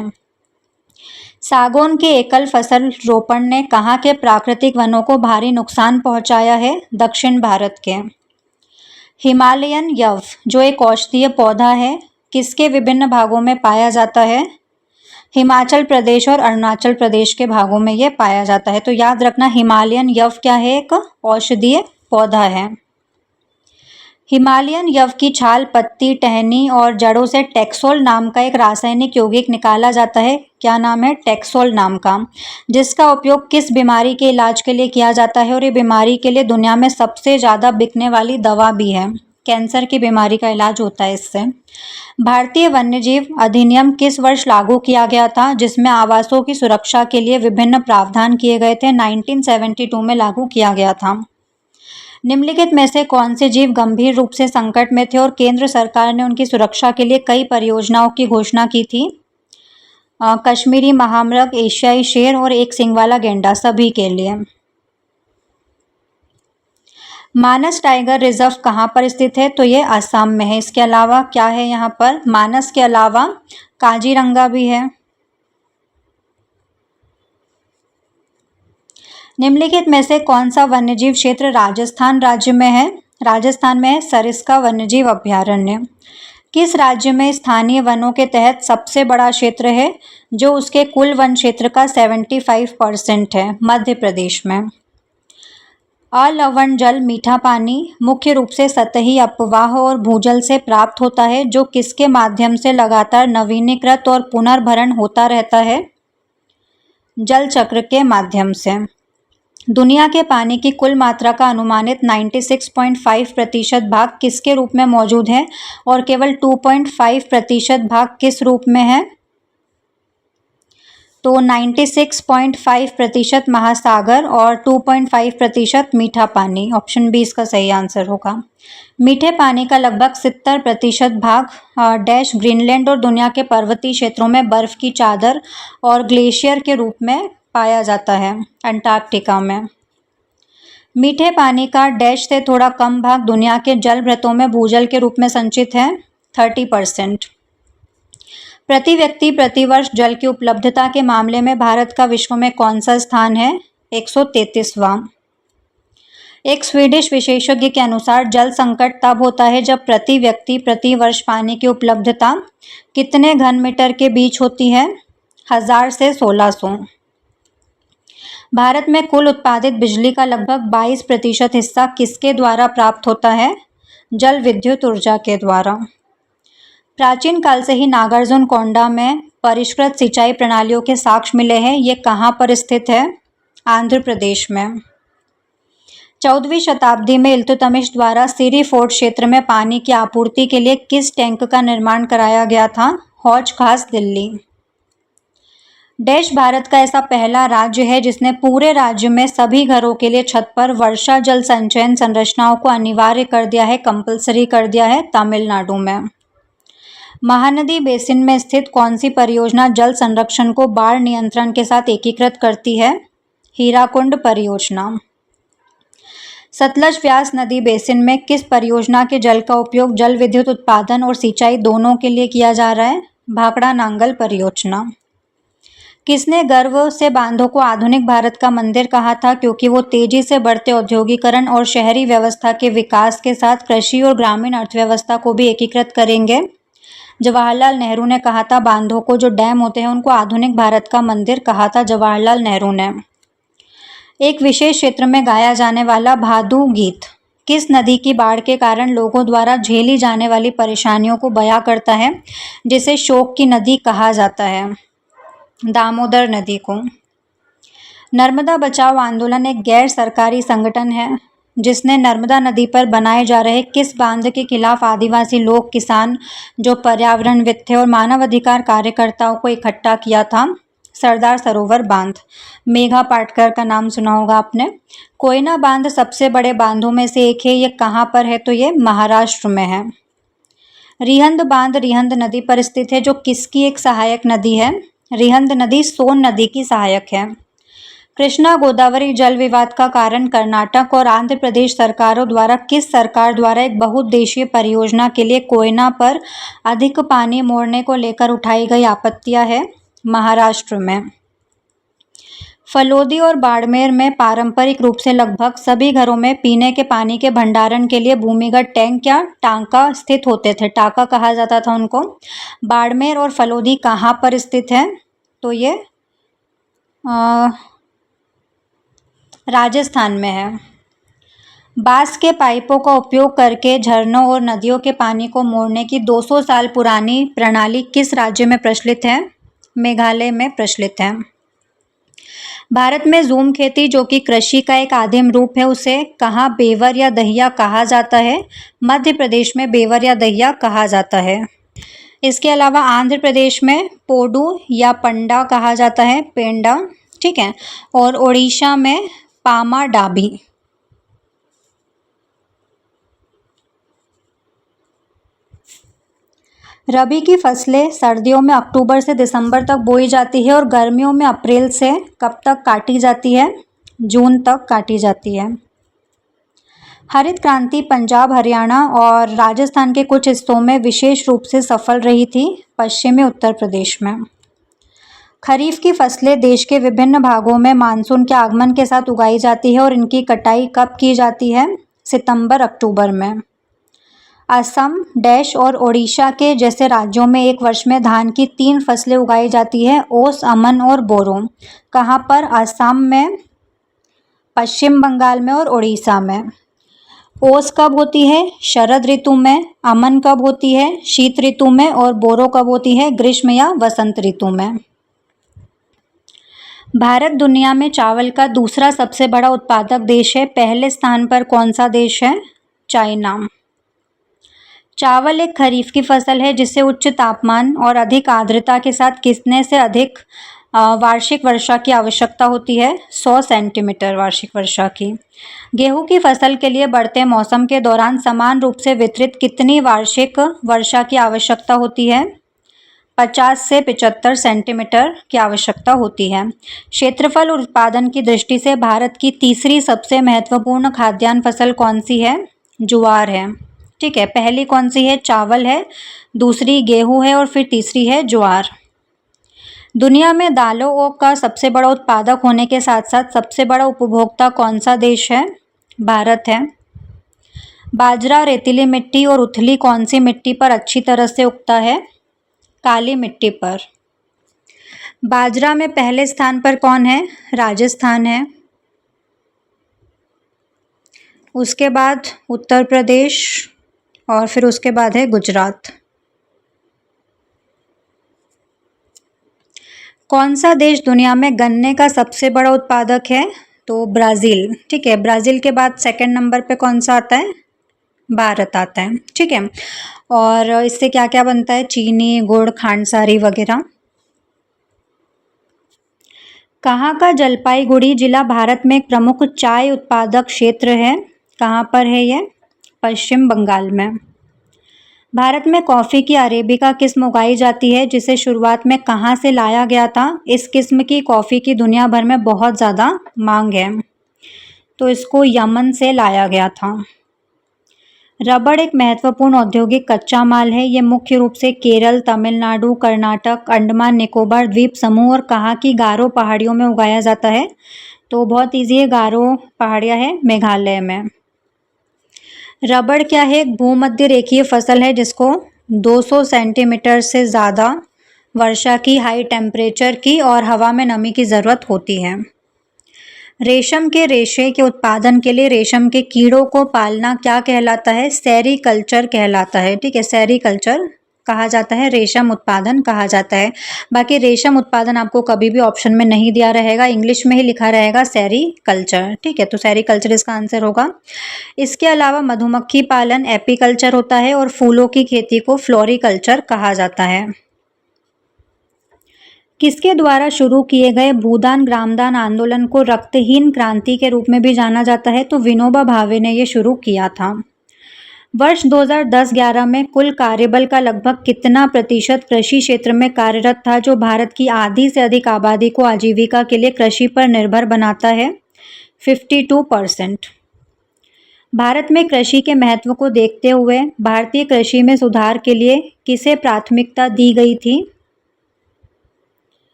सागौन के एकल फसल रोपण ने कहाँ के प्राकृतिक वनों को भारी नुकसान पहुंचाया है? दक्षिण भारत के। हिमालयन यव जो एक औषधीय पौधा है किसके विभिन्न भागों में पाया जाता है? हिमाचल प्रदेश और अरुणाचल प्रदेश के भागों में यह पाया जाता है। तो याद रखना, हिमालयन यव क्या है? एक औषधीय पौधा है। हिमालयन यव की छाल, पत्ती, टहनी और जड़ों से टेक्सोल नाम का एक रासायनिक यौगिक निकाला जाता है। क्या नाम है? टेक्सोल नाम का, जिसका उपयोग किस बीमारी के इलाज के लिए किया जाता है? और ये बीमारी के लिए दुनिया में सबसे ज़्यादा बिकने वाली दवा भी है। कैंसर की बीमारी का इलाज होता है इससे। भारतीय वन्यजीव अधिनियम किस वर्ष लागू किया गया था जिसमें आवासों की सुरक्षा के लिए विभिन्न प्रावधान किए गए थे? 1972 में लागू किया गया था। निम्नलिखित में से कौन से जीव गंभीर रूप से संकट में थे और केंद्र सरकार ने उनकी सुरक्षा के लिए कई परियोजनाओं की घोषणा की थी? कश्मीरी महामृग, एशियाई शेर और एक सींग वाला गैंडा, सभी के लिए। मानस टाइगर रिजर्व कहाँ पर स्थित है? तो ये असम में है। इसके अलावा क्या है यहाँ पर? मानस के अलावा काजीरंगा भी है। निम्नलिखित में से कौन सा वन्यजीव क्षेत्र राजस्थान राज्य में है? राजस्थान में है सरिस्का वन्यजीव अभयारण्य। किस राज्य में स्थानीय वनों के तहत सबसे बड़ा क्षेत्र है जो उसके कुल वन क्षेत्र का 75% है? मध्य प्रदेश में। अलवण जल मीठा पानी मुख्य रूप से सतही अपवाह और भूजल से प्राप्त होता है जो किसके माध्यम से लगातार नवीनीकृत और पुनर्भरण होता रहता है? जल चक्र के माध्यम से। दुनिया के पानी की कुल मात्रा का अनुमानित 96.5% भाग किसके रूप में मौजूद है और केवल 2.5% भाग किस रूप में है? तो 96.5% महासागर और 2.5% मीठा पानी। ऑप्शन बी इसका सही आंसर होगा। मीठे पानी का लगभग 70% भाग डैश ग्रीनलैंड और दुनिया के पर्वतीय क्षेत्रों में बर्फ की चादर और ग्लेशियर के रूप में पाया जाता है अंटार्कटिका में। मीठे पानी का डैश से थोड़ा कम भाग दुनिया के जलभृतों में भूजल के रूप में संचित है 30%। प्रति व्यक्ति प्रतिवर्ष जल की उपलब्धता के मामले में भारत का विश्व में कौन सा स्थान है? 133वां। एक स्वीडिश विशेषज्ञ के अनुसार जल संकट तब होता है जब प्रति व्यक्ति प्रति वर्ष पानी की उपलब्धता कितने घन मीटर के बीच होती है? 1000 से 1600। भारत में कुल उत्पादित बिजली का लगभग 22% हिस्सा किसके द्वारा प्राप्त होता है? जल विद्युत ऊर्जा के द्वारा। प्राचीन काल से ही नागार्जुन कोंडा में परिष्कृत सिंचाई प्रणालियों के साक्ष्य मिले हैं। ये कहाँ पर स्थित है? आंध्र प्रदेश में। 14वीं शताब्दी में इल्तुतमिश द्वारा सिरी फोर्ट क्षेत्र में पानी की आपूर्ति के लिए किस टैंक का निर्माण कराया गया था? हौज खास, दिल्ली। देश भारत का ऐसा पहला राज्य है जिसने पूरे राज्य में सभी घरों के लिए छत पर वर्षा जल संचयन संरचनाओं को अनिवार्य कर दिया है, कंपलसरी कर दिया है? तमिलनाडु में। महानदी बेसिन में स्थित कौन सी परियोजना जल संरक्षण को बाढ़ नियंत्रण के साथ एकीकृत करती है? हीराकुंड परियोजना। सतलज व्यास नदी बेसिन में किस परियोजना के जल का उपयोग जल विद्युत उत्पादन और सिंचाई दोनों के लिए किया जा रहा है? भाखड़ा नांगल परियोजना। किसने गर्व से बांधों को आधुनिक भारत का मंदिर कहा था क्योंकि वो तेजी से बढ़ते औद्योगिकरण और शहरी व्यवस्था के विकास के साथ कृषि और ग्रामीण अर्थव्यवस्था को भी एकीकृत करेंगे? जवाहरलाल नेहरू ने कहा था बांधों को, जो डैम होते हैं उनको आधुनिक भारत का मंदिर कहा था जवाहरलाल नेहरू ने। एक विशेष क्षेत्र में गाया जाने वाला भादु गीत किस नदी की बाढ़ के कारण लोगों द्वारा झेली जाने वाली परेशानियों को बयां करता है, जिसे शोक की नदी कहा जाता है? दामोदर नदी को। नर्मदा बचाओ आंदोलन एक गैर सरकारी संगठन है जिसने नर्मदा नदी पर बनाए जा रहे किस बांध के खिलाफ आदिवासी लोग, किसान, जो पर्यावरणविद थे और मानवाधिकार कार्यकर्ताओं को इकट्ठा किया था? सरदार सरोवर बांध। मेघा पाटकर का नाम सुना होगा आपने। कोयना बांध सबसे बड़े बांधों में से एक है। ये कहाँ पर है? तो ये महाराष्ट्र में है। रिहंद बांध रिहंद नदी पर स्थित है जो किसकी एक सहायक नदी है? रिहंद नदी सोन नदी की सहायक है। कृष्णा गोदावरी जल विवाद का कारण कर्नाटक और आंध्र प्रदेश सरकारों द्वारा किस सरकार द्वारा एक बहुउद्देशीय परियोजना के लिए कोयना पर अधिक पानी मोड़ने को लेकर उठाई गई आपत्तियां है? महाराष्ट्र में। फलोदी और बाड़मेर में पारंपरिक रूप से लगभग सभी घरों में पीने के पानी के भंडारण के लिए भूमिगत टैंक या टांका स्थित होते थे। टांका कहा जाता था उनको। बाड़मेर और फलोदी कहाँ पर स्थित है? तो ये राजस्थान में है। बांस के पाइपों का उपयोग करके झरनों और नदियों के पानी को मोड़ने की 200 साल पुरानी प्रणाली किस राज्य में प्रचलित है? मेघालय में प्रचलित है। भारत में जूम खेती, जो कि कृषि का एक आदिम रूप है, उसे कहाँ बेवर या दहिया कहा जाता है? मध्य प्रदेश में बेवर या दहिया कहा जाता है। इसके अलावा आंध्र प्रदेश में पोडू या पंडा कहा जाता है, पेंडा, ठीक है। और उड़ीसा में पामा डाबी। रबी की फसलें सर्दियों में अक्टूबर से दिसंबर तक बोई जाती है और गर्मियों में अप्रैल से कब तक काटी जाती है? जून तक काटी जाती है। हरित क्रांति पंजाब, हरियाणा और राजस्थान के कुछ हिस्सों में विशेष रूप से सफल रही थी, पश्चिमी उत्तर प्रदेश में। खरीफ की फसलें देश के विभिन्न भागों में मानसून के आगमन के साथ उगाई जाती है और इनकी कटाई कब की जाती है? सितंबर अक्टूबर में। असम, डैश और ओडिशा के जैसे राज्यों में एक वर्ष में धान की 3 फसलें उगाई जाती है, ओस, अमन और बोरो। कहाँ पर? असम में, पश्चिम बंगाल में और ओडिशा में। ओस कब होती है? शरद ऋतु में। अमन कब होती है? शीत ऋतु में। और बोरो कब होती है? ग्रीष्म या वसंत ऋतु में। भारत दुनिया में चावल का दूसरा सबसे बड़ा उत्पादक देश है। पहले स्थान पर कौन सा देश है? चाइना। चावल एक खरीफ की फसल है जिसे उच्च तापमान और अधिक आर्द्रता के साथ कितने से अधिक वार्षिक वर्षा की आवश्यकता होती है? 100 सेंटीमीटर वार्षिक वर्षा की। गेहूं की फसल के लिए बढ़ते मौसम के दौरान समान रूप से वितरित कितनी वार्षिक वर्षा की आवश्यकता होती है? 50 से 75 सेंटीमीटर की आवश्यकता होती है। क्षेत्रफल और उत्पादन की दृष्टि से भारत की तीसरी सबसे महत्वपूर्ण खाद्यान्न फसल कौन सी है? ज्वार है। ठीक है, पहली कौन सी है? चावल है, दूसरी गेहूं है और फिर तीसरी है ज्वार। दुनिया में दालों का सबसे बड़ा उत्पादक होने के साथ साथ सबसे बड़ा उपभोक्ता कौन सा देश है? भारत है। बाजरा रेतीली मिट्टी और उथली कौन सी मिट्टी पर अच्छी तरह से उगता है? काली मिट्टी पर। बाजरा में पहले स्थान पर कौन है? राजस्थान है। उसके बाद उत्तर प्रदेश और फिर उसके बाद है गुजरात। कौन सा देश दुनिया में गन्ने का सबसे बड़ा उत्पादक है? तो ब्राज़ील। ठीक है, ब्राज़ील के बाद सेकंड नंबर पे कौन सा आता है? भारत आता है। ठीक है, और इससे क्या क्या बनता है? चीनी, गुड़, खांडसारी वगैरह। कहाँ का जलपाईगुड़ी जिला भारत में एक प्रमुख चाय उत्पादक क्षेत्र है? कहाँ पर है ये? पश्चिम बंगाल में। भारत में कॉफ़ी की अरेबिका किस्म उगाई जाती है जिसे शुरुआत में कहाँ से लाया गया था? इस किस्म की कॉफ़ी की दुनिया भर में बहुत ज़्यादा मांग है, तो इसको यमन से लाया गया था। रबड़ एक महत्वपूर्ण औद्योगिक कच्चा माल है। ये मुख्य रूप से केरल, तमिलनाडु, कर्नाटक, अंडमान निकोबार द्वीप समूह और कहाँ की गारो पहाड़ियों में उगाया जाता है? तो बहुत ईजी है, गारो पहाड़ियाँ है मेघालय में। रबड़ क्या है? एक भूमध्य रेखीय फसल है जिसको 200 सेंटीमीटर से ज़्यादा वर्षा की, हाई टेम्परेचर की और हवा में नमी की ज़रूरत होती है। रेशम के रेशे के उत्पादन के लिए रेशम के कीड़ों को पालना क्या कहलाता है? सेरीकल्चर कहलाता है। ठीक है, सेरीकल्चर कहा जाता है, रेशम उत्पादन कहा जाता है। बाकी रेशम उत्पादन आपको कभी भी ऑप्शन में नहीं दिया रहेगा, इंग्लिश में ही लिखा रहेगा सेरीकल्चर। ठीक है, तो सेरीकल्चर इसका आंसर होगा। इसके अलावा मधुमक्खी पालन एपीकल्चर होता है और फूलों की खेती को फ्लोरिकल्चर कहा जाता है। किसके द्वारा शुरू किए गए भूदान ग्रामदान आंदोलन को रक्तहीन क्रांति के रूप में भी जाना जाता है? तो विनोबा भावे ने ये शुरू किया था। वर्ष 2010-11 में कुल कार्यबल का लगभग कितना प्रतिशत कृषि क्षेत्र में कार्यरत था, जो भारत की आधी से अधिक आबादी को आजीविका के लिए कृषि पर निर्भर बनाता है? 52%। भारत में कृषि के महत्व को देखते हुए भारतीय कृषि में सुधार के लिए किसे प्राथमिकता दी गई थी?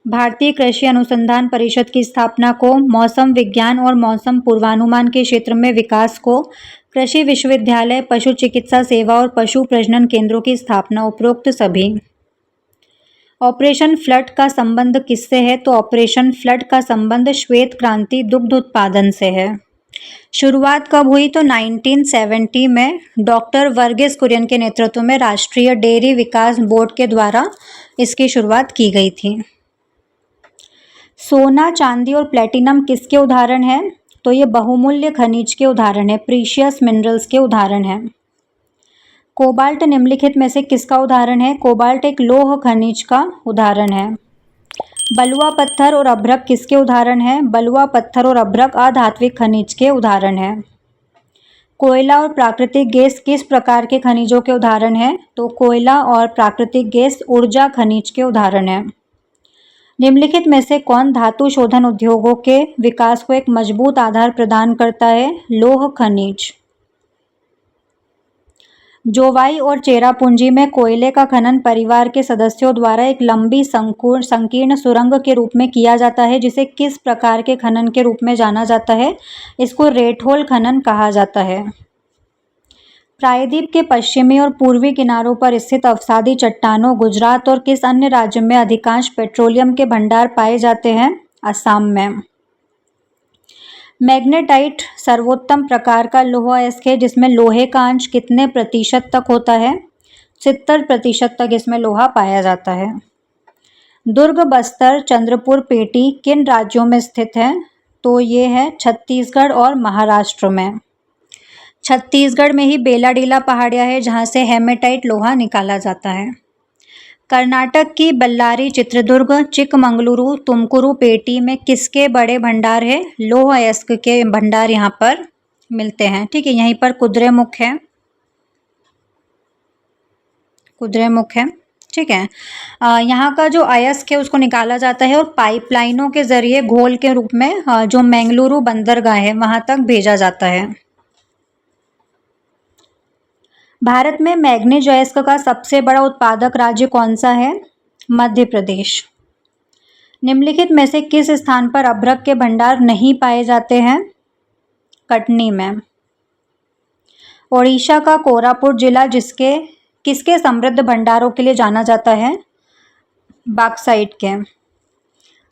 भारतीय कृषि अनुसंधान परिषद की स्थापना को, मौसम विज्ञान और मौसम पूर्वानुमान के क्षेत्र में विकास को, कृषि विश्वविद्यालय, पशु चिकित्सा सेवा और पशु प्रजनन केंद्रों की स्थापना, उपरोक्त सभी। ऑपरेशन फ्लड का संबंध किससे है? तो ऑपरेशन फ्लड का संबंध श्वेत क्रांति दुग्ध उत्पादन से है। शुरुआत कब हुई? तो 1970 में डॉक्टर वर्गीस कुरियन के नेतृत्व में राष्ट्रीय डेयरी विकास बोर्ड के द्वारा इसकी शुरुआत की गई थी। सोना, चांदी और प्लेटिनम किसके उदाहरण हैं? तो ये बहुमूल्य खनिज के उदाहरण है, प्रीशियस मिनरल्स के उदाहरण हैं। कोबाल्ट निम्नलिखित में से किसका उदाहरण है? कोबाल्ट एक लौह खनिज का उदाहरण है। बलुआ पत्थर और अभ्रक किसके उदाहरण हैं? बलुआ पत्थर और अभ्रक अधात्विक खनिज के उदाहरण हैं। कोयला और प्राकृतिक गैस किस प्रकार के खनिजों के उदाहरण हैं? तो कोयला और प्राकृतिक गैस ऊर्जा खनिज के उदाहरण हैं। निम्नलिखित में से कौन धातु शोधन उद्योगों के विकास को एक मजबूत आधार प्रदान करता है? लौह खनिज। जोवाई और चेरापूंजी में कोयले का खनन परिवार के सदस्यों द्वारा एक लंबी संकीर्ण सुरंग के रूप में किया जाता है, जिसे किस प्रकार के खनन के रूप में जाना जाता है? इसको रेट होल खनन कहा जाता है। प्रायद्वीप के पश्चिमी और पूर्वी किनारों पर स्थित अवसादी चट्टानों, गुजरात और किस अन्य राज्य में अधिकांश पेट्रोलियम के भंडार पाए जाते हैं? असम में। मैग्नेटाइट सर्वोत्तम प्रकार का लौह अयस्क है, जिसमें लोहे का अंश कितने प्रतिशत तक होता है? 70% तक इसमें लोहा पाया जाता है। दुर्ग, बस्तर, चंद्रपुर, पेटी किन राज्यों में स्थित है? तो ये है छत्तीसगढ़ और महाराष्ट्र में। छत्तीसगढ़ में ही बेलाडीला पहाड़ियाँ है, जहाँ से हेमेटाइट लोहा निकाला जाता है। कर्नाटक की बल्लारी, चित्रदुर्ग, चिकमंगलुरु, तुमकुरु, पेटी में किसके बड़े भंडार है? लौह अयस्क के भंडार यहाँ पर मिलते हैं। ठीक है, यहीं पर कुद्रेमुख है, कुद्रेमुख है। ठीक है, यहाँ का जो अयस्क है उसको निकाला जाता है और पाइपलाइनों के जरिए घोल के रूप में जो मंगलुरु बंदरगाह है वहाँ तक भेजा जाता है। भारत में मैग्नीज अयस्क का सबसे बड़ा उत्पादक राज्य कौन सा है? मध्य प्रदेश। निम्नलिखित में से किस स्थान पर अभ्रक के भंडार नहीं पाए जाते हैं? कटनी में। ओडिशा का कोरापुट जिला किसके समृद्ध भंडारों के लिए जाना जाता है? बॉक्साइट के।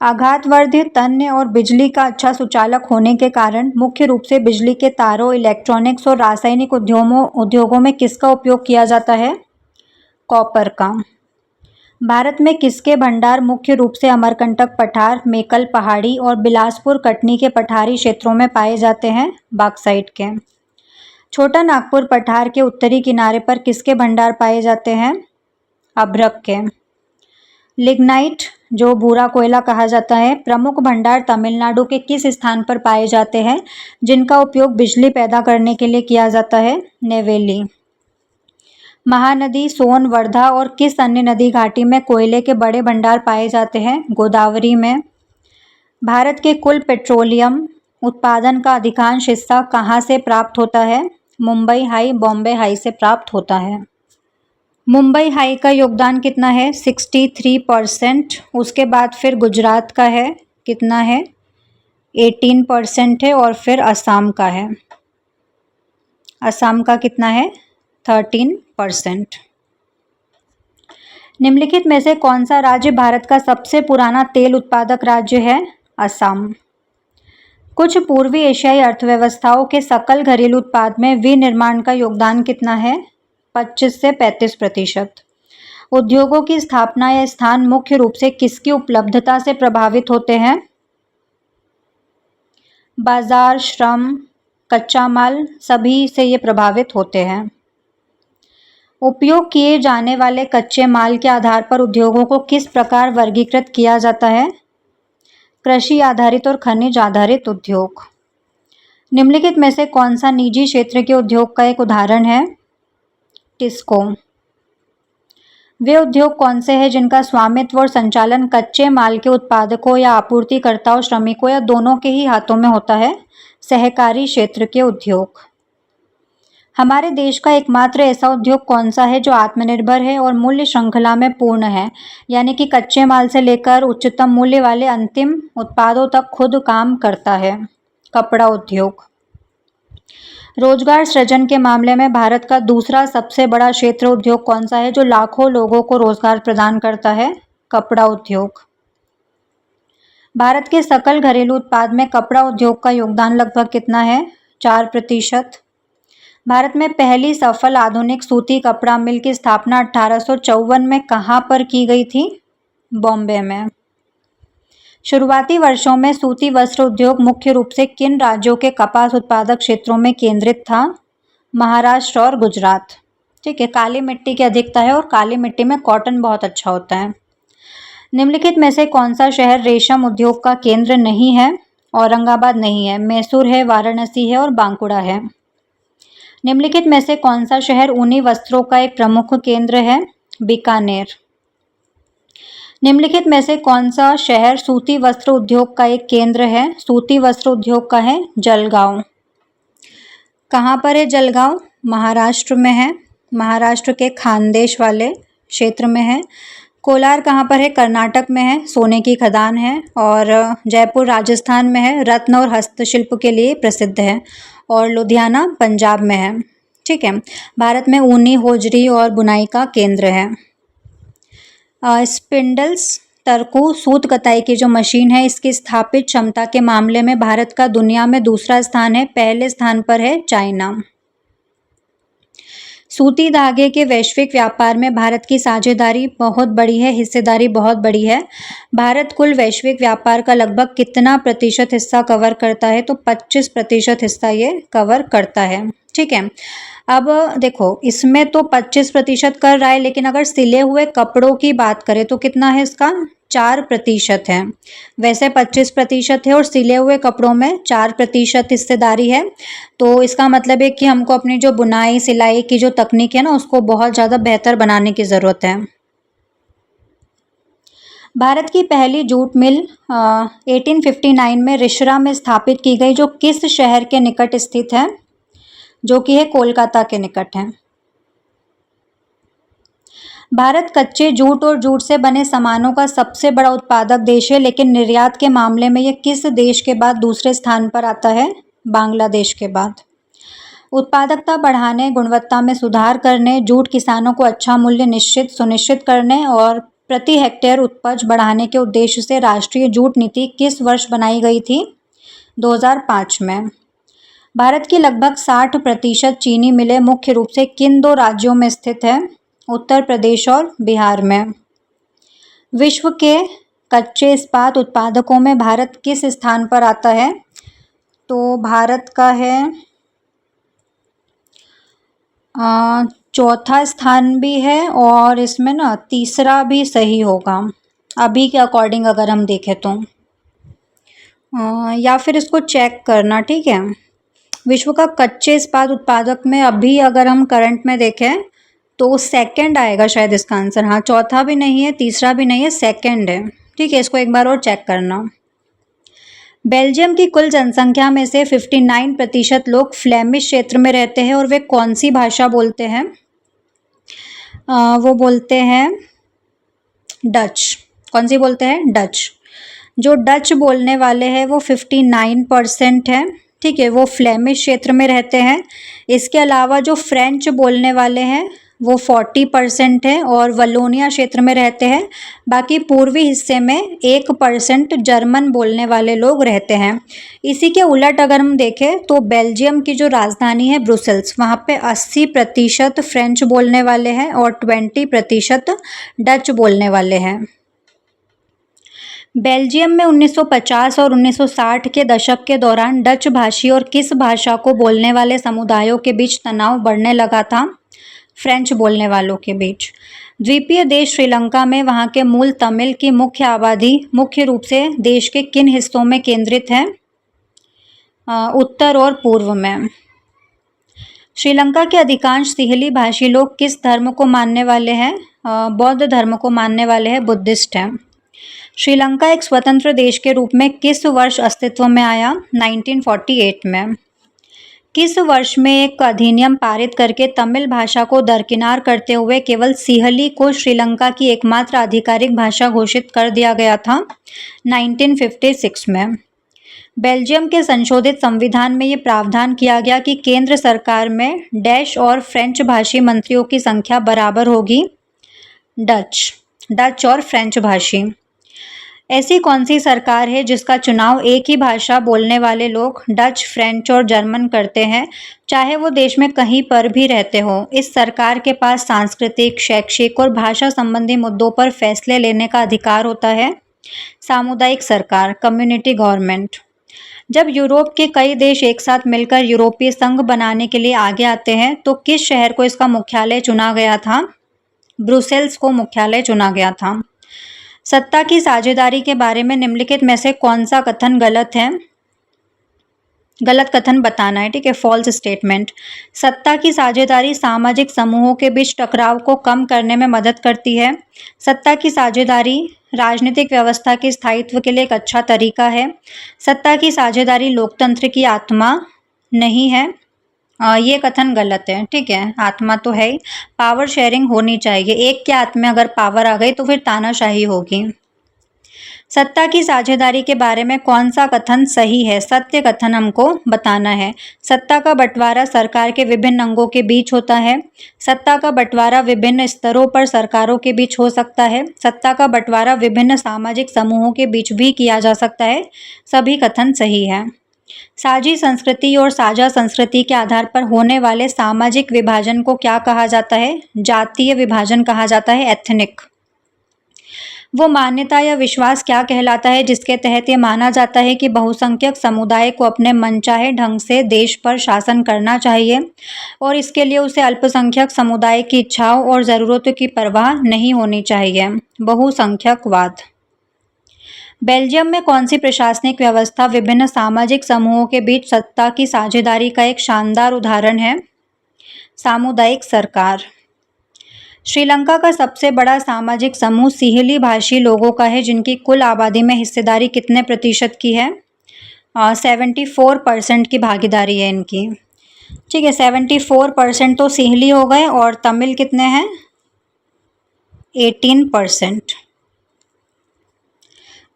आघातवर्धित तन्य और बिजली का अच्छा सुचालक होने के कारण मुख्य रूप से बिजली के तारों, इलेक्ट्रॉनिक्स और रासायनिक उद्योगों में किसका उपयोग किया जाता है? कॉपर का। भारत में किसके भंडार मुख्य रूप से अमरकंटक पठार, मेकल पहाड़ी और बिलासपुर कटनी के पठारी क्षेत्रों में पाए जाते हैं? बॉक्साइट के। छोटा नागपुर पठार के उत्तरी किनारे पर किसके भंडार पाए जाते हैं? अभ्रक के। लिग्नाइट, जो भूरा कोयला कहा जाता है, प्रमुख भंडार तमिलनाडु के किस स्थान पर पाए जाते हैं, जिनका उपयोग बिजली पैदा करने के लिए किया जाता है? नेवेली। महानदी, सोन, वर्धा और किस अन्य नदी घाटी में कोयले के बड़े भंडार पाए जाते हैं? गोदावरी में। भारत के कुल पेट्रोलियम उत्पादन का अधिकांश हिस्सा कहाँ से प्राप्त होता है? मुंबई हाई, बॉम्बे हाई से प्राप्त होता है। मुंबई हाई का योगदान कितना है? 63%। उसके बाद फिर गुजरात का है, कितना है? 18% है। और फिर असम का है, असम का कितना है? 13%। निम्नलिखित में से कौन सा राज्य भारत का सबसे पुराना तेल उत्पादक राज्य है? असम। कुछ पूर्वी एशियाई अर्थव्यवस्थाओं के सकल घरेलू उत्पाद में विनिर्माण का योगदान कितना है? 25 से 35%। उद्योगों की स्थापना या स्थान मुख्य रूप से किसकी उपलब्धता से प्रभावित होते हैं? बाजार, श्रम, कच्चा माल, सभी से ये प्रभावित होते हैं। उपयोग किए जाने वाले कच्चे माल के आधार पर उद्योगों को किस प्रकार वर्गीकृत किया जाता है? कृषि आधारित और खनिज आधारित उद्योग। निम्नलिखित में से कौन सा निजी क्षेत्र के उद्योग का एक उदाहरण है? टिस्को। वे उद्योग कौन से हैं जिनका स्वामित्व और संचालन कच्चे माल के उत्पादकों या आपूर्तिकर्ताओं, श्रमिकों या दोनों के ही हाथों में होता है? सहकारी क्षेत्र के उद्योग। हमारे देश का एकमात्र ऐसा उद्योग कौन सा है जो आत्मनिर्भर है और मूल्य श्रृंखला में पूर्ण है, यानी कि कच्चे माल से लेकर उच्चतम मूल्य वाले अंतिम उत्पादों तक खुद काम करता है? कपड़ा उद्योग। रोजगार सृजन के मामले में भारत का दूसरा सबसे बड़ा क्षेत्र उद्योग कौन सा है जो लाखों लोगों को रोजगार प्रदान करता है? कपड़ा उद्योग। भारत के सकल घरेलू उत्पाद में कपड़ा उद्योग का योगदान लगभग कितना है? 4%। भारत में पहली सफल आधुनिक सूती कपड़ा मिल की स्थापना 1854 में कहाँ पर की गई थी? बॉम्बे में। शुरुआती वर्षों में सूती वस्त्र उद्योग मुख्य रूप से किन राज्यों के कपास उत्पादक क्षेत्रों में केंद्रित था? महाराष्ट्र और गुजरात। ठीक है, काली मिट्टी की अधिकता है और काली मिट्टी में कॉटन बहुत अच्छा होता है। निम्नलिखित में से कौन सा शहर रेशम उद्योग का केंद्र नहीं है? औरंगाबाद नहीं है, मैसूर है, वाराणसी है और बांकुड़ा है। निम्नलिखित में से कौन सा शहर ऊनी वस्त्रों का एक प्रमुख केंद्र है? बीकानेर। निम्नलिखित में से कौन सा शहर सूती वस्त्र उद्योग का एक केंद्र है? सूती वस्त्र उद्योग का है जलगांव। कहाँ पर है जलगांव? महाराष्ट्र में है। महाराष्ट्र के खानदेश वाले क्षेत्र में है। कोलार कहाँ पर है? कर्नाटक में है, सोने की खदान है। और जयपुर राजस्थान में है, रत्न और हस्तशिल्प के लिए प्रसिद्ध है। और लुधियाना पंजाब में है। ठीक है। भारत में ऊनी होजरी और बुनाई का केंद्र है। स्पिंडल्स टर्को सूत कताई की जो मशीन है, इसकी स्थापित क्षमता के मामले में भारत का दुनिया में दूसरा स्थान है। पहले स्थान पर है चाइना। सूती धागे के वैश्विक व्यापार में भारत की साझेदारी बहुत बड़ी है, हिस्सेदारी बहुत बड़ी है। भारत कुल वैश्विक व्यापार का लगभग कितना प्रतिशत हिस्सा कवर करता है? तो 25% हिस्सा ये कवर करता है। ठीक है। अब देखो, इसमें तो 25% कर रहा है, लेकिन अगर सिले हुए कपड़ों की बात करें तो कितना है इसका? 4% है। वैसे 25% है और सिले हुए कपड़ों में 4% हिस्सेदारी है। तो इसका मतलब है कि हमको अपनी जो बुनाई सिलाई की जो तकनीक है ना, उसको बहुत ज़्यादा बेहतर बनाने की ज़रूरत है। भारत की पहली जूट मिल 1859 में रिश्रा में स्थापित की गई, जो किस शहर के निकट स्थित है? जो कि है कोलकाता के निकट है। भारत कच्चे जूट और जूट से बने सामानों का सबसे बड़ा उत्पादक देश है, लेकिन निर्यात के मामले में यह किस देश के बाद दूसरे स्थान पर आता है? बांग्लादेश के बाद। उत्पादकता बढ़ाने, गुणवत्ता में सुधार करने, जूट किसानों को अच्छा मूल्य सुनिश्चित करने और प्रति हेक्टेयर उपज बढ़ाने के उद्देश्य से राष्ट्रीय जूट नीति किस वर्ष बनाई गई थी? 2005 में। भारत की लगभग 60% चीनी मिलें मुख्य रूप से किन दो राज्यों में स्थित है? उत्तर प्रदेश और बिहार में। विश्व के कच्चे इस्पात उत्पादकों में भारत किस स्थान पर आता है? तो भारत का है चौथा स्थान भी है, और इसमें ना तीसरा भी सही होगा अभी के अकॉर्डिंग अगर हम देखें तो। या फिर इसको चेक करना। ठीक है। विश्व का कच्चे इस्पात उत्पादक में अभी अगर हम करंट में देखें तो सेकंड आएगा शायद इसका आंसर। हाँ, चौथा भी नहीं है, तीसरा भी नहीं है, सेकंड है। ठीक है, इसको एक बार और चेक करना। बेल्जियम की कुल जनसंख्या में से 59% लोग फ्लेमिश क्षेत्र में रहते हैं, और वे कौन सी भाषा बोलते हैं? वो बोलते हैं डच। कौन सी बोलते हैं? डच। जो डच बोलने वाले हैं वो 59% है। ठीक है, वो फ्लेमिश क्षेत्र में रहते हैं। इसके अलावा जो फ्रेंच बोलने वाले हैं वो 40% है और वलोनिया क्षेत्र में रहते हैं। बाकी पूर्वी हिस्से में 1% जर्मन बोलने वाले लोग रहते हैं। इसी के उलट अगर हम देखें तो बेल्जियम की जो राजधानी है ब्रुसेल्स, वहाँ पे 80% फ्रेंच बोलने वाले हैं और 20% डच बोलने वाले हैं। बेल्जियम में 1950 और 1960 के दशक के दौरान डच भाषी और किस भाषा को बोलने वाले समुदायों के बीच तनाव बढ़ने लगा था? फ्रेंच बोलने वालों के बीच। द्वीपीय देश श्रीलंका में वहाँ के मूल तमिल की मुख्य आबादी मुख्य रूप से देश के किन हिस्सों में केंद्रित है? उत्तर और पूर्व में। श्रीलंका के अधिकांश सिहली भाषी लोग किस धर्म को मानने वाले हैं? बौद्ध धर्म को मानने वाले हैं, बुद्धिस्ट हैं। श्रीलंका एक स्वतंत्र देश के रूप में किस वर्ष अस्तित्व में आया? 1948 में। किस वर्ष में एक अधिनियम पारित करके तमिल भाषा को दरकिनार करते हुए केवल सिहली को श्रीलंका की एकमात्र आधिकारिक भाषा घोषित कर दिया गया था? 1956 में। बेल्जियम के संशोधित संविधान में ये प्रावधान किया गया कि केंद्र सरकार में डैश और फ्रेंच भाषी मंत्रियों की संख्या बराबर होगी? डच और फ्रेंच भाषी। ऐसी कौन सी सरकार है जिसका चुनाव एक ही भाषा बोलने वाले लोग डच, फ्रेंच और जर्मन करते हैं, चाहे वो देश में कहीं पर भी रहते हो? इस सरकार के पास सांस्कृतिक, शैक्षिक और भाषा संबंधी मुद्दों पर फैसले लेने का अधिकार होता है। सामुदायिक सरकार, कम्युनिटी गवर्नमेंट। जब यूरोप के कई देश एक साथ मिलकर यूरोपीय संघ बनाने के लिए आगे आते हैं तो किस शहर को इसका मुख्यालय चुना गया था? ब्रुसेल्स को मुख्यालय चुना गया था। सत्ता की साझेदारी के बारे में निम्नलिखित में से कौन सा कथन गलत है? गलत कथन बताना है, ठीक है, फॉल्स स्टेटमेंट। सत्ता की साझेदारी सामाजिक समूहों के बीच टकराव को कम करने में मदद करती है। सत्ता की साझेदारी राजनीतिक व्यवस्था के स्थायित्व के लिए एक अच्छा तरीका है। सत्ता की साझेदारी लोकतंत्र की आत्मा नहीं है। ये कथन गलत है, ठीक है, आत्मा तो है ही। पावर शेयरिंग होनी चाहिए, एक के हाथ में अगर पावर आ गई तो फिर तानाशाही होगी। सत्ता की साझेदारी के बारे में कौन सा कथन सही है? सत्य कथन हमको बताना है। सत्ता का बंटवारा सरकार के विभिन्न अंगों के बीच होता है। सत्ता का बंटवारा विभिन्न स्तरों पर सरकारों के बीच हो सकता है। सत्ता का बंटवारा विभिन्न सामाजिक समूहों के बीच भी किया जा सकता है। सभी कथन सही है। साझी संस्कृति और साझा संस्कृति के आधार पर होने वाले सामाजिक विभाजन को क्या कहा जाता है? जातीय विभाजन कहा जाता है, एथनिक। वो मान्यता या विश्वास क्या कहलाता है जिसके तहत ये माना जाता है कि बहुसंख्यक समुदाय को अपने मनचाहे ढंग से देश पर शासन करना चाहिए और इसके लिए उसे अल्पसंख्यक समुदाय की इच्छाओं और ज़रूरतों की परवाह नहीं होनी चाहिए? बहुसंख्यकवाद। बेल्जियम में कौन सी प्रशासनिक व्यवस्था विभिन्न सामाजिक समूहों के बीच सत्ता की साझेदारी का एक शानदार उदाहरण है? सामुदायिक सरकार। श्रीलंका का सबसे बड़ा सामाजिक समूह सिंहली भाषी लोगों का है जिनकी कुल आबादी में हिस्सेदारी कितने प्रतिशत की है? 74% की भागीदारी है इनकी, ठीक है। 74% तो सिंहली हो गए और तमिल कितने हैं? 18%।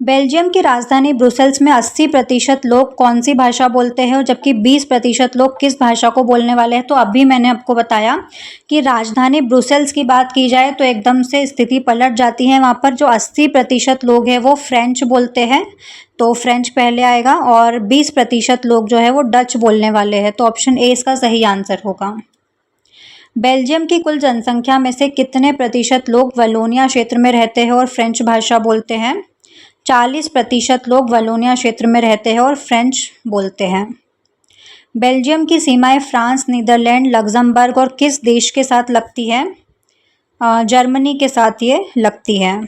बेल्जियम की राजधानी ब्रुसेल्स में 80% लोग कौन सी भाषा बोलते हैं और जबकि 20% लोग किस भाषा को बोलने वाले हैं? तो अभी मैंने आपको बताया कि राजधानी ब्रुसेल्स की बात की जाए तो एकदम से स्थिति पलट जाती है। वहाँ पर जो 80% लोग हैं वो फ्रेंच बोलते हैं, तो फ्रेंच पहले आएगा, और 20% लोग जो है वो डच बोलने वाले हैं, तो ऑप्शन ए इसका सही आंसर होगा। बेल्जियम की कुल जनसंख्या में से कितने प्रतिशत लोग वलोनिया क्षेत्र में रहते हैं और फ्रेंच भाषा बोलते हैं? 40% लोग वलोनिया क्षेत्र में रहते हैं और फ्रेंच बोलते हैं। बेल्जियम की सीमाएं फ्रांस, नीदरलैंड, लग्जमबर्ग और किस देश के साथ लगती है? जर्मनी के साथ ये लगती है।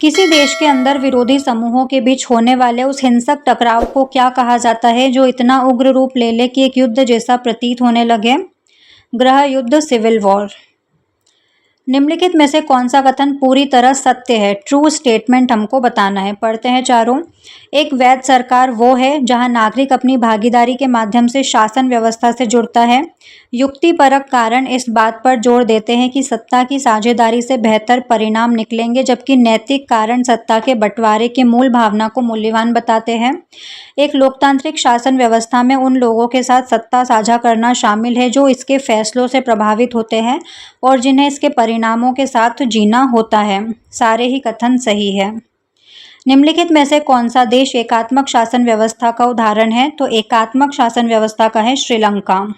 किसी देश के अंदर विरोधी समूहों के बीच होने वाले उस हिंसक टकराव को क्या कहा जाता है जो इतना उग्र रूप ले ले कि एक युद्ध जैसा प्रतीत होने लगे? गृह युद्ध, सिविल वॉर। निम्नलिखित में से कौन सा कथन पूरी तरह सत्य है? ट्रू स्टेटमेंट हमको बताना है। पढ़ते हैं चारों। एक वैध सरकार वो है जहां नागरिक अपनी भागीदारी के माध्यम से शासन व्यवस्था से जुड़ता है। युक्तिपरक कारण इस बात पर जोर देते हैं कि सत्ता की साझेदारी से बेहतर परिणाम निकलेंगे, जबकि नैतिक कारण सत्ता के बंटवारे की मूल भावना को मूल्यवान बताते हैं। एक लोकतांत्रिक शासन व्यवस्था में उन लोगों के साथ सत्ता साझा करना शामिल है जो इसके फैसलों से प्रभावित होते हैं और जिन्हें इसके परिणामों के साथ जीना होता है। सारे ही कथन सही है। निम्नलिखित में से कौन सा देश एकात्मक शासन व्यवस्था का उदाहरण है? तो एकात्मक शासन व्यवस्था का है श्रीलंका।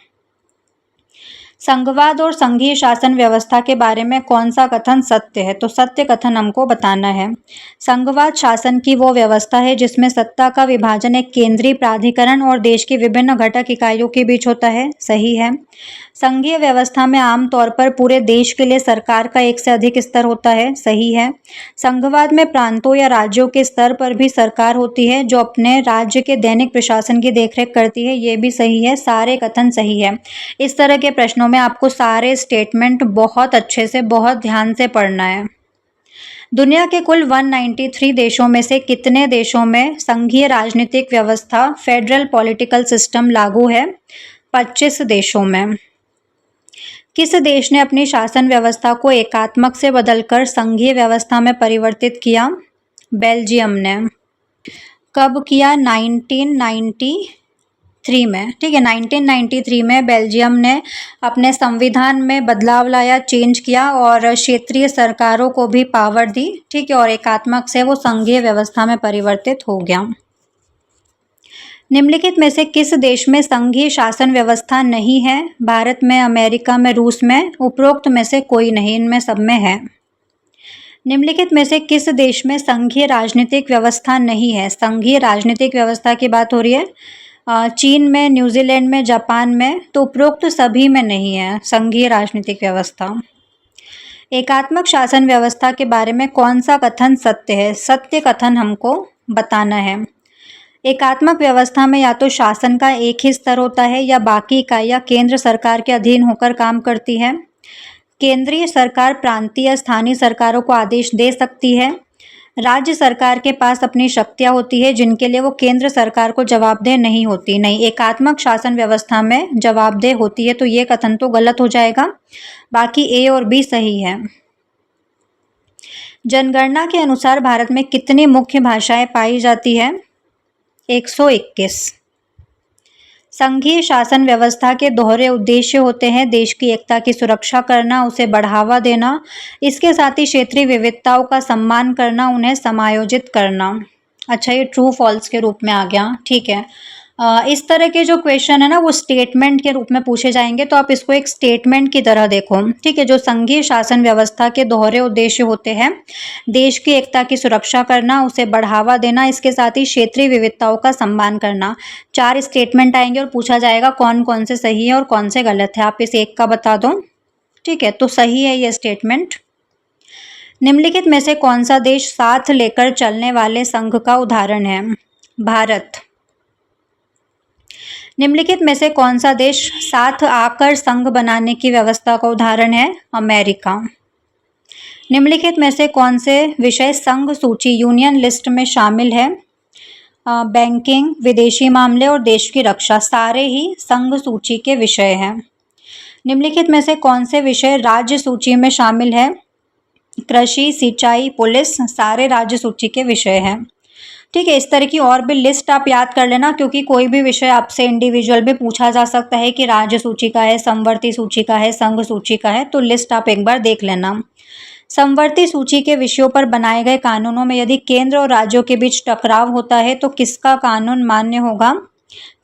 संघवाद और संघीय शासन व्यवस्था के बारे में कौन सा कथन सत्य है? तो सत्य कथन हमको बताना है। संघवाद शासन की वो व्यवस्था है जिसमें सत्ता का विभाजन एक केंद्रीय प्राधिकरण और देश की विभिन्न घटक इकाइयों के बीच होता है। सही है। संघीय व्यवस्था में आमतौर पर पूरे देश के लिए सरकार का एक से अधिक स्तर होता है। सही है। संघवाद में प्रांतों या राज्यों के स्तर पर भी सरकार होती है जो अपने राज्य के दैनिक प्रशासन की देखरेख करती है। ये भी सही है। सारे कथन सही है। इस तरह के प्रश्नों में आपको सारे स्टेटमेंट बहुत अच्छे से, बहुत ध्यान से पढ़ना है। दुनिया के कुल 193 देशों में से कितने देशों में संघीय राजनीतिक व्यवस्था, फेडरल पॉलिटिकल सिस्टम लागू है? 25 देशों में। किस देश ने अपनी शासन व्यवस्था को एकात्मक से बदलकर संघीय व्यवस्था में परिवर्तित किया? बेल्जियम ने। कब किया? 1993 में, ठीक है। 1993 में बेल्जियम ने अपने संविधान में बदलाव लाया, चेंज किया और क्षेत्रीय सरकारों को भी पावर दी, ठीक है, और एकात्मक से वो संघीय व्यवस्था में परिवर्तित हो गया। निम्नलिखित में से किस देश में संघीय शासन व्यवस्था नहीं है? भारत में, अमेरिका में, रूस में। उपरोक्त में से कोई नहीं, इनमें सब में है। निम्नलिखित में से किस देश में संघीय राजनीतिक व्यवस्था नहीं है? संघीय राजनीतिक व्यवस्था की बात हो रही है। चीन में, न्यूजीलैंड में, जापान में। तो उपरोक्त सभी में नहीं है संघीय राजनीतिक व्यवस्था। एकात्मक शासन व्यवस्था के बारे में कौन सा कथन सत्य है? सत्य कथन हमको बताना है। एकात्मक व्यवस्था में या तो शासन का एक ही स्तर होता है या बाकी इकाइयाँ केंद्र सरकार के अधीन होकर काम करती है। केंद्रीय सरकार प्रांतीय या स्थानीय सरकारों को आदेश दे सकती है। राज्य सरकार के पास अपनी शक्तियाँ होती है जिनके लिए वो केंद्र सरकार को जवाबदेह नहीं होती। नहीं, एकात्मक शासन व्यवस्था में जवाबदेह होती है, तो ये कथन तो गलत हो जाएगा। बाकी ए और बी सही है। जनगणना के अनुसार भारत में कितनी मुख्य भाषाएं पाई जाती है? 121। संघीय शासन व्यवस्था के दोहरे उद्देश्य होते हैं देश की एकता की सुरक्षा करना, उसे बढ़ावा देना, इसके साथ ही क्षेत्रीय विविधताओं का सम्मान करना, उन्हें समायोजित करना। अच्छा, ये ट्रू फॉल्स के रूप में आ गया, ठीक है। इस तरह के जो क्वेश्चन है ना वो स्टेटमेंट के रूप में पूछे जाएंगे, तो आप इसको एक स्टेटमेंट की तरह देखो, ठीक है। जो संघीय शासन व्यवस्था के दोहरे उद्देश्य होते हैं देश की एकता की सुरक्षा करना, उसे बढ़ावा देना, इसके साथ ही क्षेत्रीय विविधताओं का सम्मान करना। 4 स्टेटमेंट आएंगे और पूछा जाएगा कौन कौन से सही है और कौन से गलत है। आप इस एक का बता दो, ठीक है। तो सही है ये स्टेटमेंट। निम्नलिखित में से कौन सा देश साथ लेकर चलने वाले संघ का उदाहरण है? भारत। निम्नलिखित में से कौन सा देश साथ आकर संघ बनाने की व्यवस्था का उदाहरण है? अमेरिका। निम्नलिखित में से कौन से विषय संघ सूची यूनियन लिस्ट में शामिल है? बैंकिंग, विदेशी मामले और देश की रक्षा, सारे ही संघ सूची के विषय हैं। निम्नलिखित में से कौन से विषय राज्य सूची में शामिल है? कृषि, सिंचाई, पुलिस, सारे राज्य सूची के विषय हैं, ठीक है। इस तरह की और भी लिस्ट आप याद कर लेना, क्योंकि कोई भी विषय आपसे इंडिविजुअल भी पूछा जा सकता है कि राज्य सूची का है, समवर्ती सूची का है, संघ सूची का है, तो लिस्ट आप एक बार देख लेना। समवर्ती सूची के विषयों पर बनाए गए कानूनों में यदि केंद्र और राज्यों के बीच टकराव होता है तो किसका कानून मान्य होगा?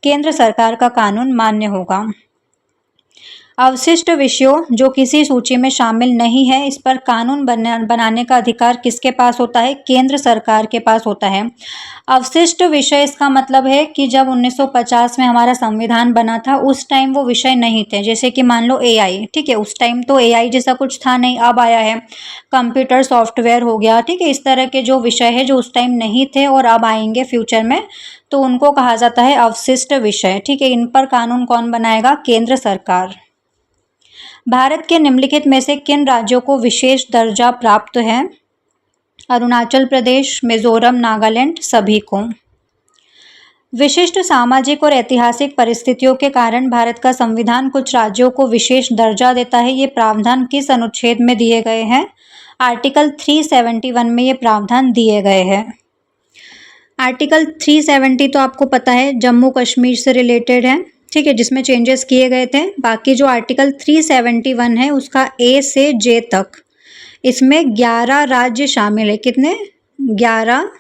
केंद्र सरकार का कानून मान्य होगा। अवशिष्ट विषयों जो किसी सूची में शामिल नहीं है, इस पर कानून बनाने का अधिकार किसके पास होता है? केंद्र सरकार के पास होता है। अवशिष्ट विषय इसका मतलब है कि जब 1950 में हमारा संविधान बना था उस टाइम वो विषय नहीं थे। जैसे कि मान लो एआई, ठीक है, उस टाइम तो एआई जैसा कुछ था नहीं, अब आया है। कंप्यूटर सॉफ्टवेयर हो गया, ठीक है, इस तरह के जो विषय है जो उस टाइम नहीं थे और अब आएंगे फ्यूचर में, तो उनको कहा जाता है अवशिष्ट विषय, ठीक है। इन पर कानून कौन बनाएगा? केंद्र सरकार। भारत के निम्नलिखित में से किन राज्यों को विशेष दर्जा प्राप्त है? अरुणाचल प्रदेश, मिजोरम, नागालैंड, सभी को। विशिष्ट सामाजिक और ऐतिहासिक परिस्थितियों के कारण भारत का संविधान कुछ राज्यों को विशेष दर्जा देता है। ये प्रावधान किस अनुच्छेद में दिए गए हैं? आर्टिकल 371 में ये प्रावधान दिए गए हैं। आर्टिकल 370 तो आपको पता है जम्मू कश्मीर से रिलेटेड है, ठीक है, जिसमें चेंजेस किए गए थे। बाकी जो आर्टिकल 371 है उसका ए से जे तक, इसमें 11 राज्य शामिल है। कितने? 11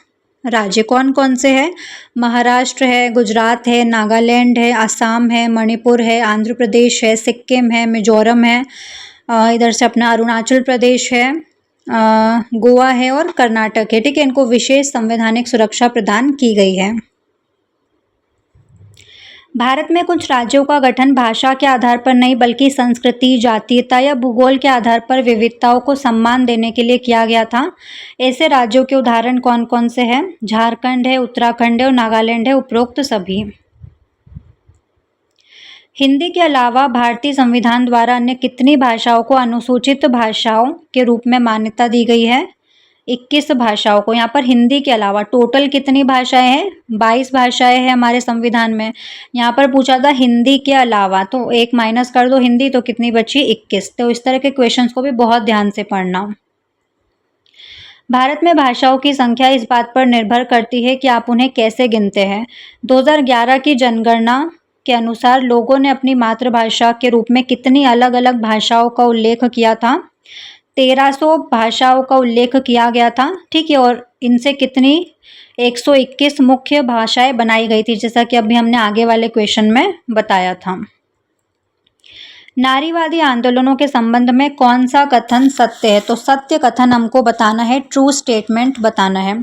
राज्य। कौन कौन से हैं? महाराष्ट्र है, गुजरात है, नागालैंड है, असम है, मणिपुर है, आंध्र प्रदेश है, सिक्किम है, मिजोरम है, इधर से अपना अरुणाचल प्रदेश है, गोवा है और कर्नाटक है, ठीक है। इनको विशेष संवैधानिक सुरक्षा प्रदान की गई है। भारत में कुछ राज्यों का गठन भाषा के आधार पर नहीं बल्कि संस्कृति, जातीयता या भूगोल के आधार पर विविधताओं को सम्मान देने के लिए किया गया था। ऐसे राज्यों के उदाहरण कौन कौन से हैं? झारखंड है, उत्तराखंड है और नागालैंड है, उपरोक्त सभी। हिंदी के अलावा भारतीय संविधान द्वारा अन्य कितनी भाषाओं को अनुसूचित भाषाओं के रूप में मान्यता दी गई है? 21 भाषाओं को। यहाँ पर हिंदी के अलावा टोटल कितनी भाषाएं हैं? 22 भाषाएं हैं हमारे संविधान में। यहाँ पर पूछा था हिंदी के अलावा, तो एक माइनस कर दो हिंदी, तो कितनी बची? 21। तो इस तरह के क्वेश्चंस को भी बहुत ध्यान से पढ़ना। भारत में भाषाओं की संख्या इस बात पर निर्भर करती है कि आप उन्हें कैसे गिनते हैं। 2011 की जनगणना के अनुसार लोगों ने अपनी मातृभाषा के रूप में कितनी अलग अलग भाषाओं का उल्लेख किया था? 1300 भाषाओं का उल्लेख किया गया था, ठीक है। और इनसे कितनी? 121 मुख्य भाषाएं बनाई गई थी, जैसा कि अभी हमने आगे वाले क्वेश्चन में बताया था। नारीवादी आंदोलनों के संबंध में कौन सा कथन सत्य है? तो सत्य कथन हमको बताना है, ट्रू स्टेटमेंट बताना है।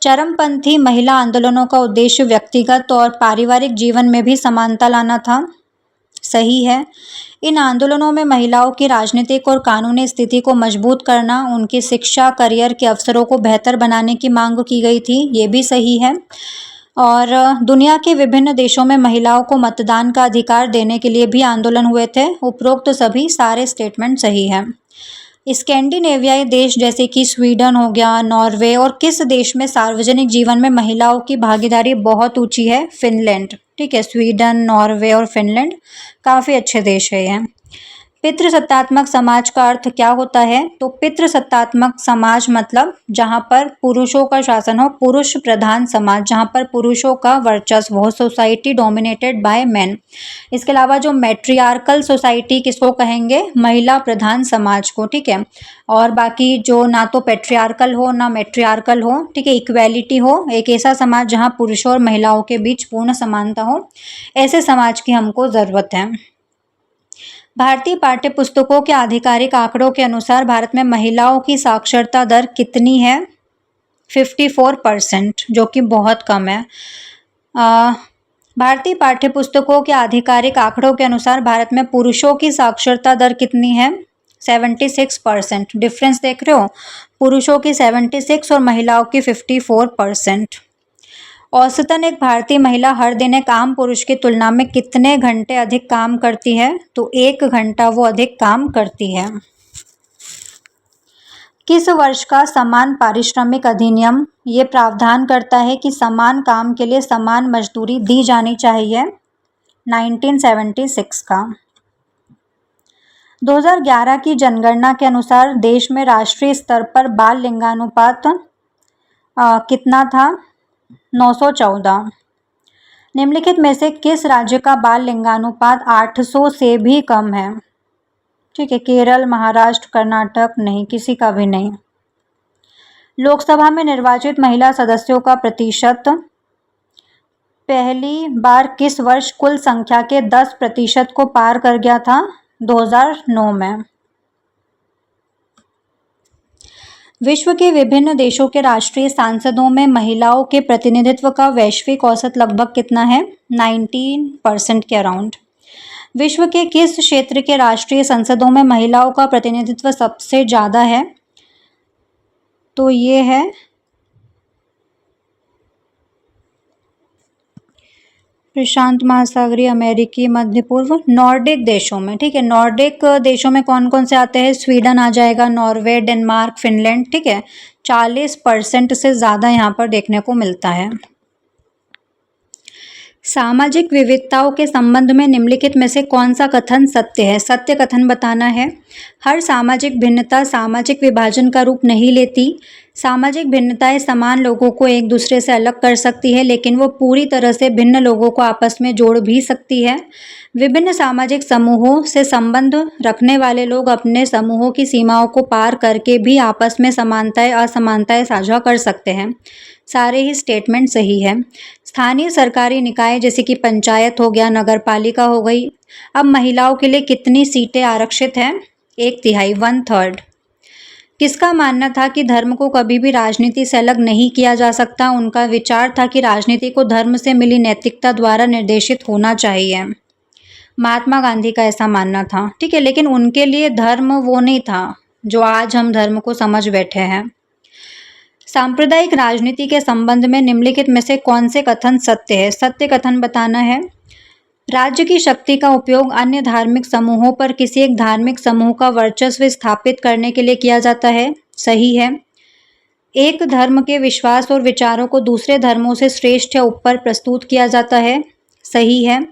चरमपंथी महिला आंदोलनों का उद्देश्य व्यक्तिगत और पारिवारिक जीवन में भी समानता लाना था, सही है। इन आंदोलनों में महिलाओं की राजनीतिक और कानूनी स्थिति को मजबूत करना, उनकी शिक्षा, करियर के अवसरों को बेहतर बनाने की मांग की गई थी, ये भी सही है। और दुनिया के विभिन्न देशों में महिलाओं को मतदान का अधिकार देने के लिए भी आंदोलन हुए थे। उपरोक्त सभी सारे स्टेटमेंट सही हैं। स्कैंडिनेवियाई देश जैसे कि स्वीडन हो गया, नॉर्वे, और किस देश में सार्वजनिक जीवन में महिलाओं की भागीदारी बहुत ऊंची है? फिनलैंड। ठीक है, स्वीडन, नॉर्वे और फिनलैंड काफ़ी अच्छे देश है ये। पितृसत्तात्मक समाज का अर्थ क्या होता है? तो पितृसत्तात्मक समाज मतलब जहाँ पर पुरुषों का शासन हो, पुरुष प्रधान समाज, जहाँ पर पुरुषों का वर्चस्व हो, सोसाइटी डोमिनेटेड बाय मेन। इसके अलावा जो मैट्रियार्कल सोसाइटी किसको कहेंगे? महिला प्रधान समाज को। ठीक है, और बाकी जो ना तो पैट्रियार्कल हो ना मैट्रियार्कल हो, ठीक है, इक्वेलिटी हो, एक ऐसा समाज जहाँ पुरुषों और महिलाओं के बीच पूर्ण समानता हो, ऐसे समाज की हमको ज़रूरत है। भारतीय पाठ्य पुस्तकों के आधिकारिक आंकड़ों के अनुसार भारत में महिलाओं की साक्षरता दर कितनी है? 54%, जो कि बहुत कम है। भारतीय पाठ्य पुस्तकों के आधिकारिक आंकड़ों के अनुसार भारत में पुरुषों की साक्षरता दर कितनी है? 76%। डिफरेंस देख रहे हो? पुरुषों की 76 और महिलाओं की 54%। औसतन एक भारतीय महिला हर दिन एक आम पुरुष की तुलना में कितने घंटे अधिक काम करती है? तो 1 घंटा वो अधिक काम करती है। किस वर्ष का समान पारिश्रमिक अधिनियम ये प्रावधान करता है कि समान काम के लिए समान मजदूरी दी जानी चाहिए? 1976 का। 2011 की जनगणना के अनुसार देश में राष्ट्रीय स्तर पर बाल लिंगानुपात कितना था? 914। निम्नलिखित में से किस राज्य का बाल लिंगानुपात 800 से भी कम है? ठीक है, केरल, महाराष्ट्र, कर्नाटक, नहीं, किसी का भी नहीं। लोकसभा में निर्वाचित महिला सदस्यों का प्रतिशत पहली बार किस वर्ष कुल संख्या के 10% को पार कर गया था? 2009 में। विश्व के विभिन्न देशों के राष्ट्रीय सांसदों में महिलाओं के प्रतिनिधित्व का वैश्विक औसत लगभग कितना है? 19% के अराउंड। विश्व के किस क्षेत्र के राष्ट्रीय संसदों में महिलाओं का प्रतिनिधित्व सबसे ज़्यादा है? तो ये है प्रशांत महासागरीय, अमेरिकी, मध्य पूर्व, नॉर्डिक देशों में। ठीक है, नॉर्डिक देशों में कौन कौन से आते हैं? स्वीडन आ जाएगा, नॉर्वे, डेनमार्क, फिनलैंड। ठीक है, 40% से ज़्यादा यहाँ पर देखने को मिलता है। सामाजिक विविधताओं के संबंध में निम्नलिखित में से कौन सा कथन सत्य है? सत्य कथन बताना है। हर सामाजिक भिन्नता सामाजिक विभाजन का रूप नहीं लेती। सामाजिक भिन्नताएं समान लोगों को एक दूसरे से अलग कर सकती है, लेकिन वो पूरी तरह से भिन्न लोगों को आपस में जोड़ भी सकती है। विभिन्न सामाजिक समूहों से संबंध रखने वाले लोग अपने समूहों की सीमाओं को पार करके भी आपस में समानताएं असमानताएं साझा कर सकते हैं। सारे ही स्टेटमेंट सही है। स्थानीय सरकारी निकाय जैसे कि पंचायत हो गया, नगर पालिका हो गई, अब महिलाओं के लिए कितनी सीटें आरक्षित हैं? 1/3, 1/3। किसका मानना था कि धर्म को कभी भी राजनीति से अलग नहीं किया जा सकता? उनका विचार था कि राजनीति को धर्म से मिली नैतिकता द्वारा निर्देशित होना चाहिए। महात्मा गांधी का ऐसा मानना था। ठीक है, लेकिन उनके लिए धर्म वो नहीं था जो आज हम धर्म को समझ बैठे हैं। सांप्रदायिक राजनीति के संबंध में निम्नलिखित में से कौन से कथन सत्य है? सत्य कथन बताना है। राज्य की शक्ति का उपयोग अन्य धार्मिक समूहों पर किसी एक धार्मिक समूह का वर्चस्व स्थापित करने के लिए किया जाता है। सही है। एक धर्म के विश्वास और विचारों को दूसरे धर्मों से श्रेष्ठ या ऊपर प्रस्तुत किया जाता है। सही है।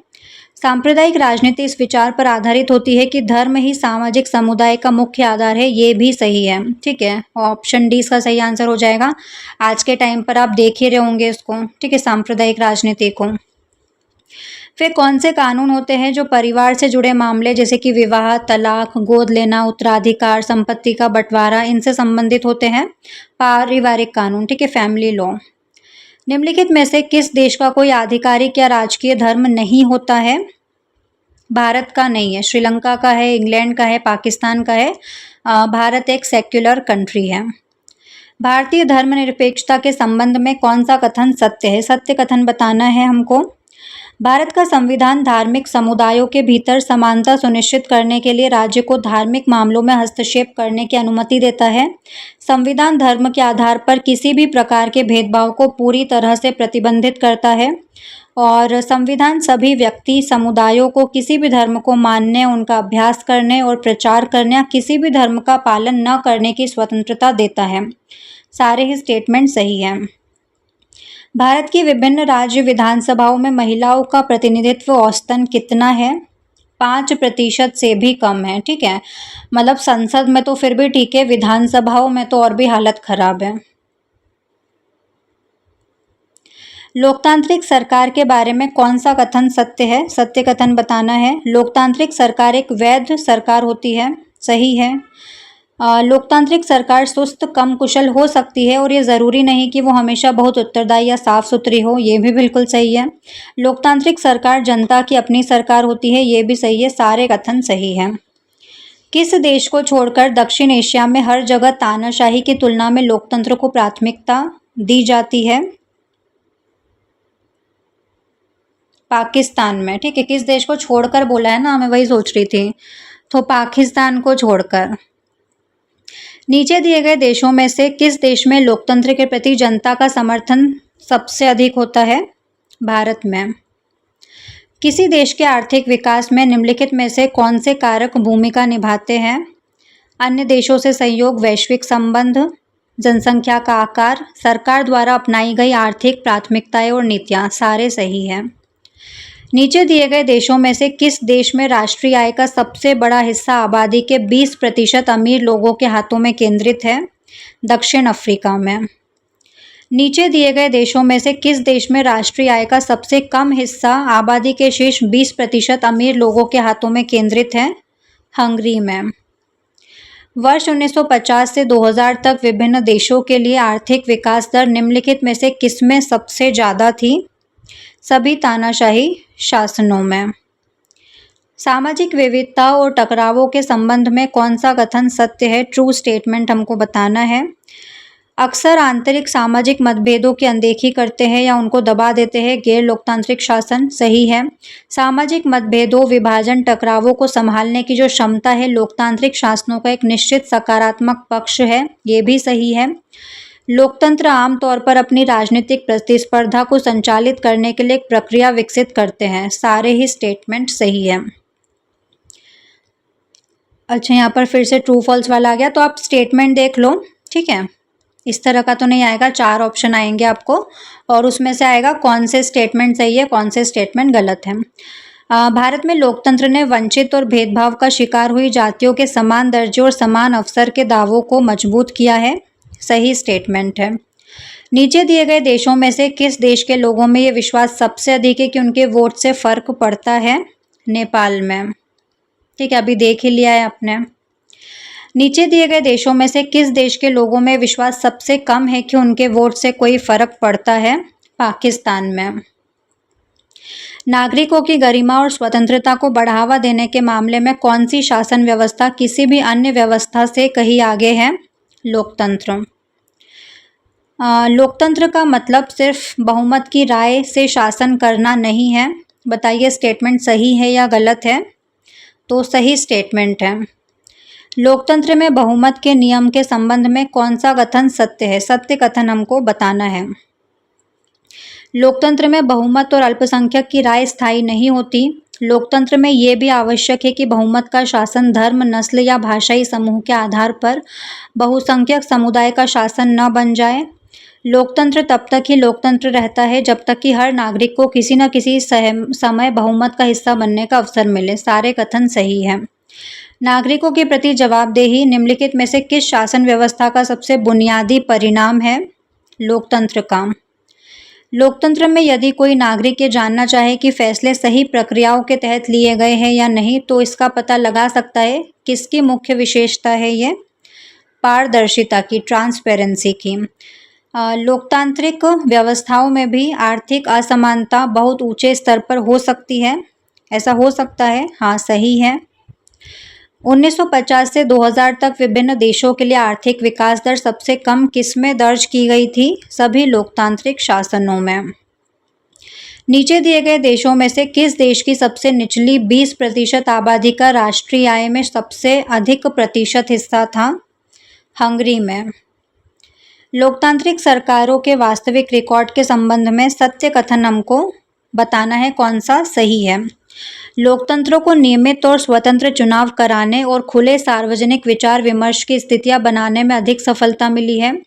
सांप्रदायिक राजनीति इस विचार पर आधारित होती है कि धर्म ही सामाजिक समुदाय का मुख्य आधार है। ये भी सही है। ठीक है, ऑप्शन डी इसका सही आंसर हो जाएगा। आज के टाइम पर आप देख ही रहे होंगे इसको। ठीक है, सांप्रदायिक राजनीति को। फिर कौन से कानून होते हैं जो परिवार से जुड़े मामले जैसे कि विवाह, तलाक, गोद लेना, उत्तराधिकार, संपत्ति का बंटवारा, इनसे संबंधित होते हैं? पारिवारिक कानून। ठीक है, फैमिली लॉ। निम्नलिखित में से किस देश का कोई आधिकारिक या राजकीय धर्म नहीं होता है? भारत का नहीं है, श्रीलंका का है, इंग्लैंड का है, पाकिस्तान का है। भारत एक सेक्युलर कंट्री है। भारतीय धर्मनिरपेक्षता के संबंध में कौन सा कथन सत्य है? सत्य कथन बताना है हमको। भारत का संविधान धार्मिक समुदायों के भीतर समानता सुनिश्चित करने के लिए राज्य को धार्मिक मामलों में हस्तक्षेप करने की अनुमति देता है। संविधान धर्म के आधार पर किसी भी प्रकार के भेदभाव को पूरी तरह से प्रतिबंधित करता है और संविधान सभी व्यक्ति समुदायों को किसी भी धर्म को मानने, उनका अभ्यास करने और प्रचार करने या किसी भी धर्म का पालन न करने की स्वतंत्रता देता है। सारे ही स्टेटमेंट सही हैं। भारत की विभिन्न राज्य विधानसभाओं में महिलाओं का प्रतिनिधित्व औसतन कितना है? 5% से भी कम है। ठीक है, मतलब संसद में तो फिर भी ठीक है, विधानसभाओं में तो और भी हालत खराब है। लोकतांत्रिक सरकार के बारे में कौन सा कथन सत्य है? सत्य कथन बताना है। लोकतांत्रिक सरकार एक वैध सरकार होती है। सही है। लोकतांत्रिक सरकार सुस्त, कम कुशल हो सकती है और ये ज़रूरी नहीं कि वो हमेशा बहुत उत्तरदायी या साफ सुथरी हो। ये भी बिल्कुल सही है। लोकतांत्रिक सरकार जनता की अपनी सरकार होती है। ये भी सही है। सारे कथन सही हैं। किस देश को छोड़कर दक्षिण एशिया में हर जगह तानाशाही की तुलना में लोकतंत्र को प्राथमिकता दी जाती है? पाकिस्तान में। ठीक है, किस देश को छोड़कर बोला है ना, मैं वही सोच रही थी, तो पाकिस्तान को छोड़कर। नीचे दिए गए देशों में से किस देश में लोकतंत्र के प्रति जनता का समर्थन सबसे अधिक होता है? भारत में। किसी देश के आर्थिक विकास में निम्नलिखित में से कौन से कारक भूमिका निभाते हैं? अन्य देशों से सहयोग, वैश्विक संबंध, जनसंख्या का आकार, सरकार द्वारा अपनाई गई आर्थिक प्राथमिकताएं और नीतियां। सारे सही हैं। नीचे दिए गए देशों में से किस देश में राष्ट्रीय आय का सबसे बड़ा हिस्सा आबादी के 20% अमीर लोगों के हाथों में केंद्रित है? दक्षिण अफ्रीका में। नीचे दिए गए देशों में से किस देश में राष्ट्रीय आय का सबसे कम हिस्सा आबादी के शेष 20% अमीर लोगों के हाथों में केंद्रित है? हंगरी में। वर्ष 1950 से 2000 तक विभिन्न देशों के लिए आर्थिक विकास दर निम्नलिखित में से किसमें सबसे ज़्यादा थी? सभी तानाशाही शासनों में। सामाजिक विविधता और टकरावों के संबंध में कौन सा कथन सत्य है? ट्रू स्टेटमेंट हमको बताना है। अक्सर आंतरिक सामाजिक मतभेदों की अनदेखी करते हैं या उनको दबा देते हैं गैर लोकतांत्रिक शासन। सही है। सामाजिक मतभेदों, विभाजन, टकरावों को संभालने की जो क्षमता है लोकतांत्रिक शासनों का एक निश्चित सकारात्मक पक्ष है। ये भी सही है। लोकतंत्र आमतौर पर अपनी राजनीतिक प्रतिस्पर्धा को संचालित करने के लिए एक प्रक्रिया विकसित करते हैं। सारे ही स्टेटमेंट सही है। अच्छा, यहाँ पर फिर से ट्रू फॉल्स वाला आ गया, तो आप स्टेटमेंट देख लो। ठीक है, इस तरह का तो नहीं आएगा, 4 ऑप्शन आएंगे आपको और उसमें से आएगा कौन से स्टेटमेंट सही है, कौन से स्टेटमेंट गलत है। भारत में लोकतंत्र ने वंचित और भेदभाव का शिकार हुई जातियों के समान दर्जे और समान अवसर के दावों को मजबूत किया है। सही स्टेटमेंट है। नीचे दिए गए देशों में से किस देश के लोगों में ये विश्वास सबसे अधिक है कि उनके वोट से फर्क पड़ता है? नेपाल में। ठीक है, अभी देख ही लिया है आपने। नीचे दिए गए देशों में से किस देश के लोगों में विश्वास सबसे कम है कि उनके वोट से कोई फर्क पड़ता है? पाकिस्तान में। नागरिकों की गरिमा और स्वतंत्रता को बढ़ावा देने के मामले में कौन सी शासन व्यवस्था किसी भी अन्य व्यवस्था से कहीं आगे है? लोकतंत्र। लोकतंत्र का मतलब सिर्फ बहुमत की राय से शासन करना नहीं है। बताइए स्टेटमेंट सही है या गलत है? तो सही स्टेटमेंट है। लोकतंत्र में बहुमत के नियम के संबंध में कौन सा कथन सत्य है? सत्य कथन हमको बताना है। लोकतंत्र में बहुमत और अल्पसंख्यक की राय स्थायी नहीं होती। लोकतंत्र में ये भी आवश्यक है कि बहुमत का शासन धर्म, नस्ल या भाषाई समूह के आधार पर बहुसंख्यक समुदाय का शासन न बन जाए। लोकतंत्र तब तक ही लोकतंत्र रहता है जब तक कि हर नागरिक को किसी न किसी समय बहुमत का हिस्सा बनने का अवसर मिले। सारे कथन सही हैं। नागरिकों के प्रति जवाबदेही निम्नलिखित में से किस शासन व्यवस्था का सबसे बुनियादी परिणाम है? लोकतंत्र का। लोकतंत्र में यदि कोई नागरिक ये जानना चाहे कि फैसले सही प्रक्रियाओं के तहत लिए गए हैं या नहीं, तो इसका पता लगा सकता है। किसकी मुख्य विशेषता है ये? पारदर्शिता की, ट्रांसपेरेंसी की। लोकतांत्रिक व्यवस्थाओं में भी आर्थिक असमानता बहुत ऊंचे स्तर पर हो सकती है। ऐसा हो सकता है? हाँ, सही है। 1950 से 2000 तक विभिन्न देशों के लिए आर्थिक विकास दर सबसे कम किस में दर्ज की गई थी? सभी लोकतांत्रिक शासनों में। नीचे दिए गए देशों में से किस देश की सबसे निचली 20% आबादी का राष्ट्रीय आय में सबसे अधिक प्रतिशत हिस्सा था? हंगरी में। लोकतांत्रिक सरकारों के वास्तविक रिकॉर्ड के संबंध में सत्य कथन हमको बताना है कौन सा सही है। लोकतंत्रों को नियमित और स्वतंत्र चुनाव कराने और खुले सार्वजनिक विचार विमर्श की स्थितियां बनाने में अधिक सफलता मिली है।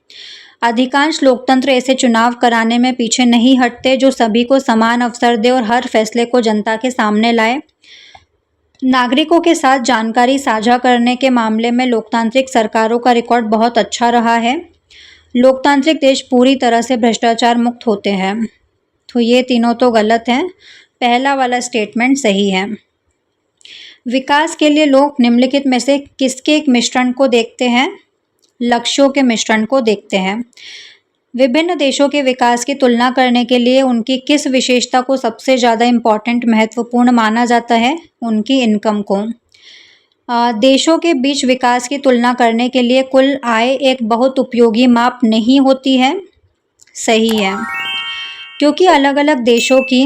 अधिकांश लोकतंत्र ऐसे चुनाव कराने में पीछे नहीं हटते जो सभी को समान अवसर दे और हर फैसले को जनता के सामने लाए। नागरिकों के साथ जानकारी साझा करने के मामले में लोकतांत्रिक सरकारों का रिकॉर्ड बहुत अच्छा रहा है। लोकतांत्रिक देश पूरी तरह से भ्रष्टाचार मुक्त होते हैं। तो ये तीनों तो गलत हैं, पहला वाला स्टेटमेंट सही है। विकास के लिए लोग निम्नलिखित में से किसके एक मिश्रण को देखते हैं? लक्ष्यों के मिश्रण को देखते हैं। विभिन्न देशों के विकास की तुलना करने के लिए उनकी किस विशेषता को सबसे ज़्यादा इम्पॉर्टेंट महत्वपूर्ण माना जाता है? उनकी इनकम को। देशों के बीच विकास की तुलना करने के लिए कुल आय एक बहुत उपयोगी माप नहीं होती है। सही है, क्योंकि अलग अलग देशों की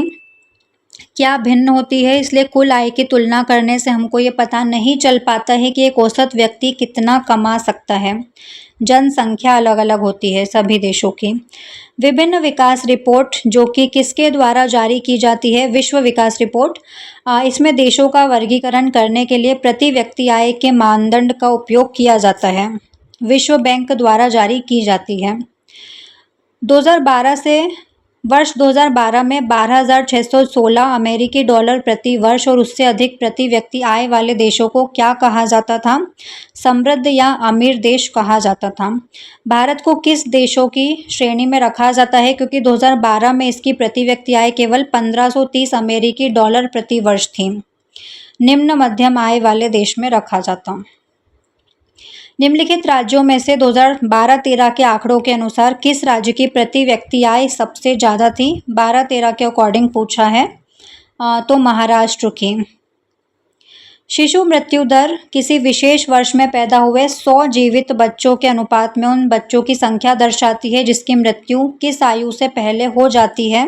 क्या भिन्न होती है, इसलिए कुल आय की तुलना करने से हमको ये पता नहीं चल पाता है कि एक औसत व्यक्ति कितना कमा सकता है। जनसंख्या अलग अलग होती है सभी देशों की। विभिन्न विकास रिपोर्ट जो कि किसके द्वारा जारी की जाती है? विश्व विकास रिपोर्ट। इसमें देशों का वर्गीकरण करने के लिए प्रति व्यक्ति आय के मानदंड का उपयोग किया जाता है। विश्व बैंक द्वारा जारी की जाती है। 2012 से वर्ष 2012 में 12,616 अमेरिकी डॉलर प्रति वर्ष और उससे अधिक प्रति व्यक्ति आय वाले देशों को क्या कहा जाता था? समृद्ध या अमीर देश कहा जाता था। भारत को किस देशों की श्रेणी में रखा जाता है? क्योंकि 2012 में इसकी प्रति व्यक्ति आय केवल 1530 अमेरिकी डॉलर प्रति वर्ष थी। निम्न मध्यम आय वाले देश में रखा जाता। निम्नलिखित राज्यों में से 2012-13 के आंकड़ों के अनुसार किस राज्य की प्रति व्यक्ति आय सबसे ज़्यादा थी? 12-13 के अकॉर्डिंग पूछा है, तो महाराष्ट्र की। शिशु मृत्यु दर किसी विशेष वर्ष में पैदा हुए 100 जीवित बच्चों के अनुपात में उन बच्चों की संख्या दर्शाती है जिसकी मृत्यु किस आयु से पहले हो जाती है?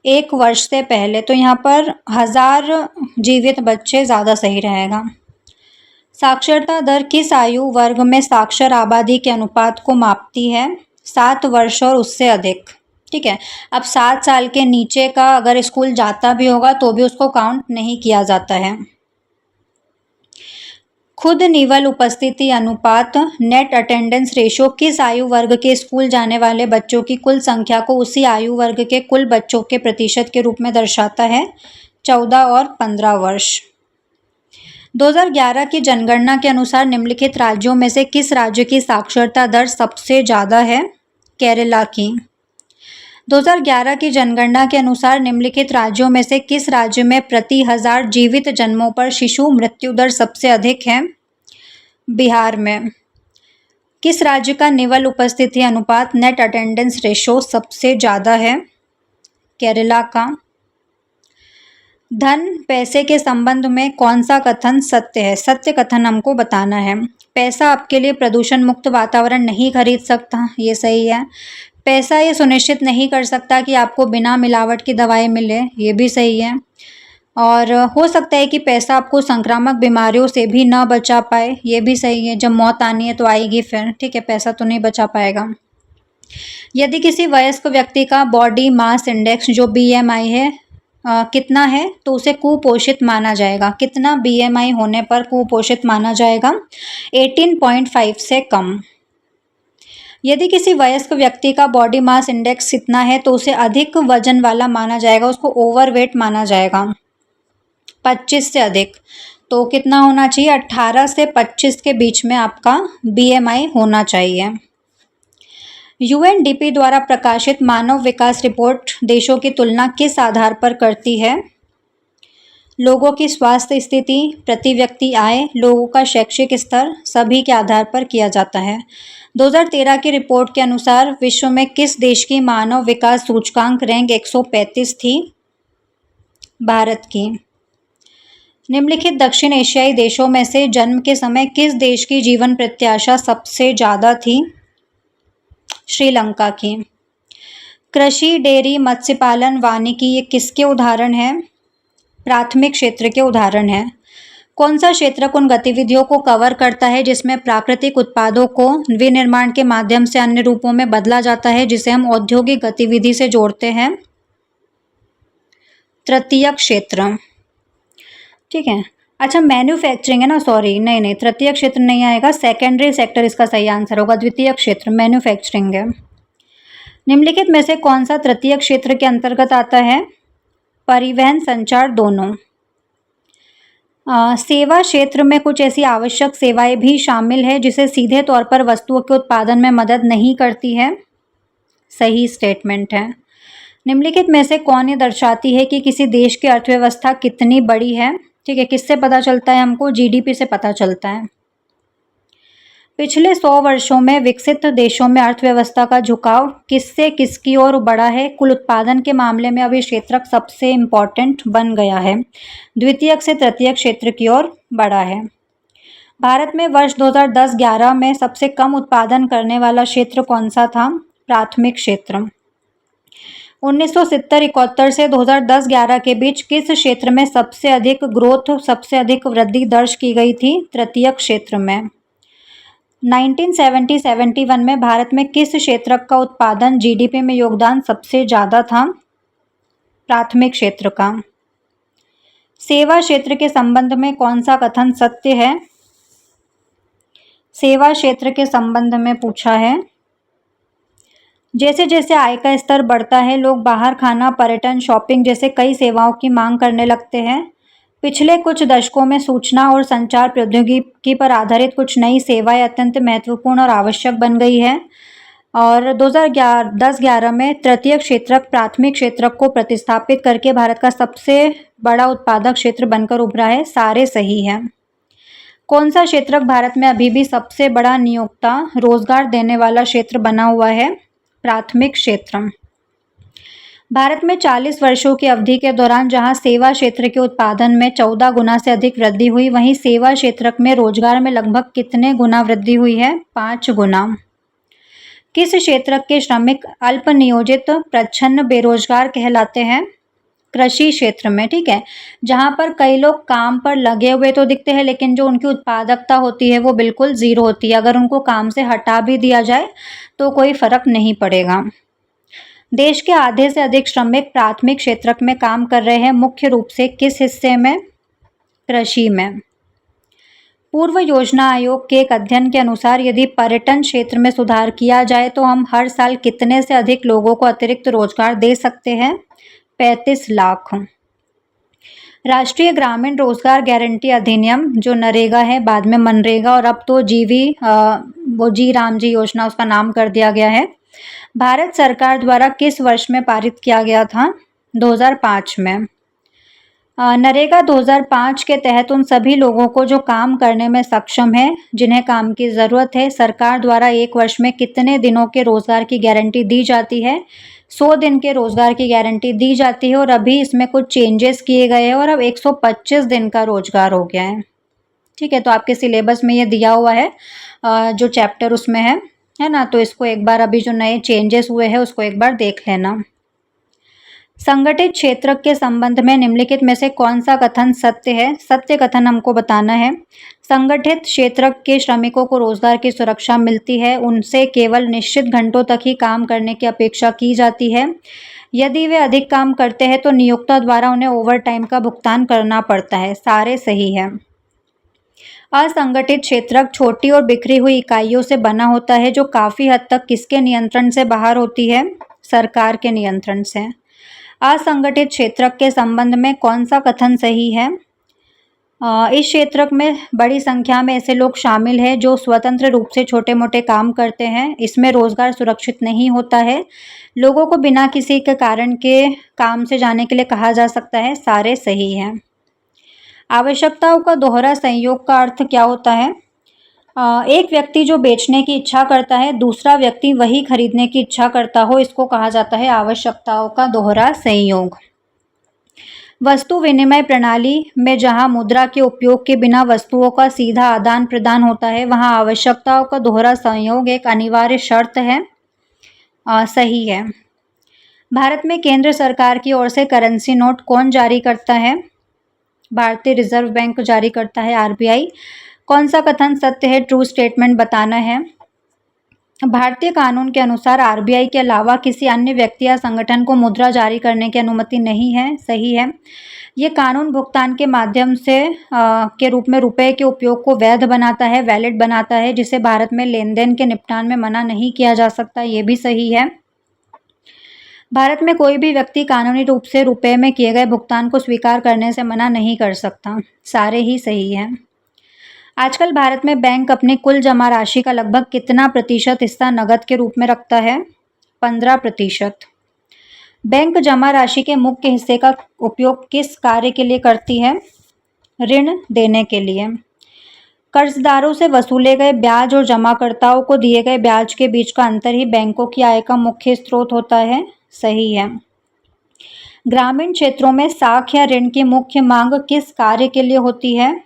1 वर्ष से पहले। तो यहाँ पर 1000 जीवित बच्चे ज़्यादा सही रहेगा। साक्षरता दर किस आयु वर्ग में साक्षर आबादी के अनुपात को मापती है? 7 वर्ष और उससे अधिक। ठीक है, अब 7 साल के नीचे का अगर स्कूल जाता भी होगा तो भी उसको काउंट नहीं किया जाता है। खुद निवल उपस्थिति अनुपात नेट अटेंडेंस रेशो किस आयु वर्ग के स्कूल जाने वाले बच्चों की कुल संख्या को उसी आयु वर्ग के कुल बच्चों के प्रतिशत के रूप में दर्शाता है? 14 और 15 वर्ष। 2011 की जनगणना के अनुसार निम्नलिखित राज्यों में से किस राज्य की साक्षरता दर सबसे ज़्यादा है? केरला की। 2011 की जनगणना के अनुसार निम्नलिखित राज्यों में से किस राज्य में प्रति 1000 जीवित जन्मों पर शिशु मृत्यु दर सबसे अधिक है? बिहार में। किस राज्य का निवल उपस्थिति अनुपात नेट अटेंडेंस रेशो सबसे ज़्यादा है? केरला का। धन पैसे के संबंध में कौन सा कथन सत्य है? सत्य कथन हमको बताना है। पैसा आपके लिए प्रदूषण मुक्त वातावरण नहीं खरीद सकता, ये सही है। पैसा ये सुनिश्चित नहीं कर सकता कि आपको बिना मिलावट की दवाएं मिले, ये भी सही है। और हो सकता है कि पैसा आपको संक्रामक बीमारियों से भी ना बचा पाए, ये भी सही है। जब मौत आनी है तो आएगी फिर, ठीक है, पैसा तो नहीं बचा पाएगा। यदि किसी वयस्क व्यक्ति का बॉडी मास इंडेक्स जो BMI है कितना है तो उसे कुपोषित माना जाएगा। कितना BMI होने पर कुपोषित माना जाएगा? 18.5 से कम। यदि किसी वयस्क व्यक्ति का बॉडी मास इंडेक्स कितना है तो उसे अधिक वजन वाला माना जाएगा, उसको ओवरवेट माना जाएगा। 25 से अधिक। तो कितना होना चाहिए? 18 से 25 के बीच में आपका BMI होना चाहिए। UNDP द्वारा प्रकाशित मानव विकास रिपोर्ट देशों की तुलना किस आधार पर करती है? लोगों की स्वास्थ्य स्थिति, प्रति व्यक्ति आय, लोगों का शैक्षिक स्तर, सभी के आधार पर किया जाता है। 2013 की रिपोर्ट के अनुसार विश्व में किस देश की मानव विकास सूचकांक रैंक 135 थी? भारत की। निम्नलिखित दक्षिण एशियाई देशों में से जन्म के समय किस देश की जीवन प्रत्याशा सबसे ज़्यादा थी? श्रीलंका की। कृषि, डेयरी, मत्स्य पालन, वानिकी ये किसके उदाहरण हैं? प्राथमिक क्षेत्र के उदाहरण हैं। कौन सा क्षेत्रक उन गतिविधियों को कवर करता है जिसमें प्राकृतिक उत्पादों को विनिर्माण के माध्यम से अन्य रूपों में बदला जाता है, जिसे हम औद्योगिक गतिविधि से जोड़ते हैं? तृतीयक क्षेत्र। ठीक है। अच्छा, मैन्युफैक्चरिंग है ना, सॉरी, नहीं, तृतीयक क्षेत्र नहीं आएगा, सेकेंडरी सेक्टर इसका सही आंसर होगा। द्वितीयक क्षेत्र मैन्युफैक्चरिंग है। निम्नलिखित में से कौन सा तृतीयक क्षेत्र के अंतर्गत आता है? परिवहन, संचार, दोनों। सेवा क्षेत्र में कुछ ऐसी आवश्यक सेवाएं भी शामिल है जिसे सीधे तौर पर वस्तुओं के उत्पादन में मदद नहीं करती है। सही स्टेटमेंट है। निम्नलिखित में से कौन ये दर्शाती है कि किसी देश की अर्थव्यवस्था कितनी बड़ी है? ठीक है, किससे पता चलता है हमको? जीडीपी से पता चलता है। पिछले 100 वर्षों में विकसित देशों में अर्थव्यवस्था का झुकाव किससे किसकी ओर बढ़ा है? कुल उत्पादन के मामले में अभी क्षेत्रक सबसे इम्पॉर्टेंट बन गया है, द्वितीयक से तृतीयक क्षेत्र की ओर बढ़ा है। भारत में वर्ष 2010-11 में सबसे कम उत्पादन करने वाला क्षेत्र कौन सा था? प्राथमिक क्षेत्र। 1970-71 से 2010-11 के बीच किस क्षेत्र में सबसे अधिक ग्रोथ, सबसे अधिक वृद्धि दर्ज की गई थी? तृतीयक क्षेत्र में। 1970-71 में भारत में किस क्षेत्र का उत्पादन जीडीपी में योगदान सबसे ज़्यादा था? प्राथमिक क्षेत्र का। सेवा क्षेत्र के संबंध में कौन सा कथन सत्य है? सेवा क्षेत्र के संबंध में पूछा है। जैसे जैसे आय का स्तर बढ़ता है, लोग बाहर खाना, पर्यटन, शॉपिंग जैसे कई सेवाओं की मांग करने लगते हैं। पिछले कुछ दशकों में सूचना और संचार प्रौद्योगिकी पर आधारित कुछ नई सेवाएं अत्यंत महत्वपूर्ण और आवश्यक बन गई है, और 2010-11 में तृतीयक क्षेत्रक प्राथमिक क्षेत्रक को प्रतिस्थापित करके भारत का सबसे बड़ा उत्पादक क्षेत्र बनकर उभरा है। सारे सही हैं। कौन सा क्षेत्रक भारत में अभी भी सबसे बड़ा नियोक्ता, रोजगार देने वाला क्षेत्र बना हुआ है? प्राथमिक क्षेत्र। भारत में 40 वर्षों की अवधि के दौरान जहां सेवा क्षेत्र के उत्पादन में 14 गुना से अधिक वृद्धि हुई, वहीं सेवा क्षेत्र में रोजगार में लगभग कितने गुना वृद्धि हुई है? 5 गुना। किस क्षेत्र के श्रमिक अल्प नियोजित प्रच्छन्न बेरोजगार कहलाते हैं? कृषि क्षेत्र में। ठीक है, जहां पर कई लोग काम पर लगे हुए तो दिखते हैं, लेकिन जो उनकी उत्पादकता होती है वो बिल्कुल जीरो होती है। अगर उनको काम से हटा भी दिया जाए तो कोई फर्क नहीं पड़ेगा। देश के आधे से अधिक श्रमिक प्राथमिक क्षेत्र में काम कर रहे हैं, मुख्य रूप से किस हिस्से में? कृषि में। पूर्व योजना आयोग के एक अध्ययन के अनुसार यदि पर्यटन क्षेत्र में सुधार किया जाए तो हम हर साल कितने से अधिक लोगों को अतिरिक्त रोजगार दे सकते हैं? 35 लाख। राष्ट्रीय ग्रामीण रोजगार गारंटी अधिनियम, जो नरेगा है, बाद में मनरेगा और अब तो जी राम जी योजना उसका नाम कर दिया गया है, भारत सरकार द्वारा किस वर्ष में पारित किया गया था? 2005 में। नरेगा 2005 के तहत उन सभी लोगों को जो काम करने में सक्षम है, जिन्हें काम की ज़रूरत है, सरकार द्वारा एक वर्ष में कितने दिनों के रोज़गार की गारंटी दी जाती है? 100 दिन के रोज़गार की गारंटी दी जाती है, और अभी इसमें कुछ चेंजेस किए गए हैं और अब 125 दिन का रोज़गार हो गया है। ठीक है, तो आपके सिलेबस में ये दिया हुआ है जो चैप्टर उसमें है ना, तो इसको एक बार, अभी जो नए चेंजेस हुए हैं उसको एक बार देख लेना। संगठित क्षेत्र के संबंध में निम्नलिखित में से कौन सा कथन सत्य है? सत्य कथन हमको बताना है। संगठित क्षेत्र के श्रमिकों को रोजगार की सुरक्षा मिलती है, उनसे केवल निश्चित घंटों तक ही काम करने की अपेक्षा की जाती है। यदि वे अधिक काम करते हैं तो नियोक्ता द्वारा उन्हें ओवरटाइम का भुगतान करना पड़ता है। सारे सही है। असंगठित क्षेत्र छोटी और बिखरी हुई इकाइयों से बना होता है, जो काफ़ी हद तक किसके नियंत्रण से बाहर होती है? सरकार के नियंत्रण से। असंगठित क्षेत्र के संबंध में कौन सा कथन सही है? इस क्षेत्र में बड़ी संख्या में ऐसे लोग शामिल हैं जो स्वतंत्र रूप से छोटे मोटे काम करते हैं। इसमें रोजगार सुरक्षित नहीं होता है। लोगों को बिना किसी के कारण के काम से जाने के लिए कहा जा सकता है। सारे सही हैं। आवश्यकताओं का दोहरा संयोग का अर्थ क्या होता है? एक व्यक्ति जो बेचने की इच्छा करता है, दूसरा व्यक्ति वही खरीदने की इच्छा करता हो, इसको कहा जाता है आवश्यकताओं का दोहरा संयोग। वस्तु विनिमय प्रणाली में जहां मुद्रा के उपयोग के बिना वस्तुओं का सीधा आदान प्रदान होता है, वहां आवश्यकताओं का दोहरा संयोग एक अनिवार्य शर्त है। सही है। भारत में केंद्र सरकार की ओर से करेंसी नोट कौन जारी करता है? भारतीय रिजर्व बैंक जारी करता है, आरबीआई। कौन सा कथन सत्य है? ट्रू स्टेटमेंट बताना है। भारतीय कानून के अनुसार आरबीआई के अलावा किसी अन्य व्यक्ति या संगठन को मुद्रा जारी करने की अनुमति नहीं है, सही है। ये कानून भुगतान के माध्यम से के रूप में रुपए के उपयोग को वैध बनाता है, वैलिड बनाता है, जिसे भारत में लेन देन के निपटान में मना नहीं किया जा सकता, ये भी सही है। भारत में कोई भी व्यक्ति कानूनी रूप से रुपए में किए गए भुगतान को स्वीकार करने से मना नहीं कर सकता, सारे ही सही हैं। आजकल भारत में बैंक अपनी कुल जमा राशि का लगभग कितना प्रतिशत हिस्सा नकद के रूप में रखता है? 15%। बैंक जमा राशि के मुख्य हिस्से का उपयोग किस कार्य के लिए करती है? ऋण देने के लिए। कर्जदारों से वसूले गए ब्याज और जमाकर्ताओं को दिए गए ब्याज के बीच का अंतर ही बैंकों की आय का मुख्य स्रोत होता है, सही है। ग्रामीण क्षेत्रों में साख या ऋण की मुख्य मांग किस कार्य के लिए होती है?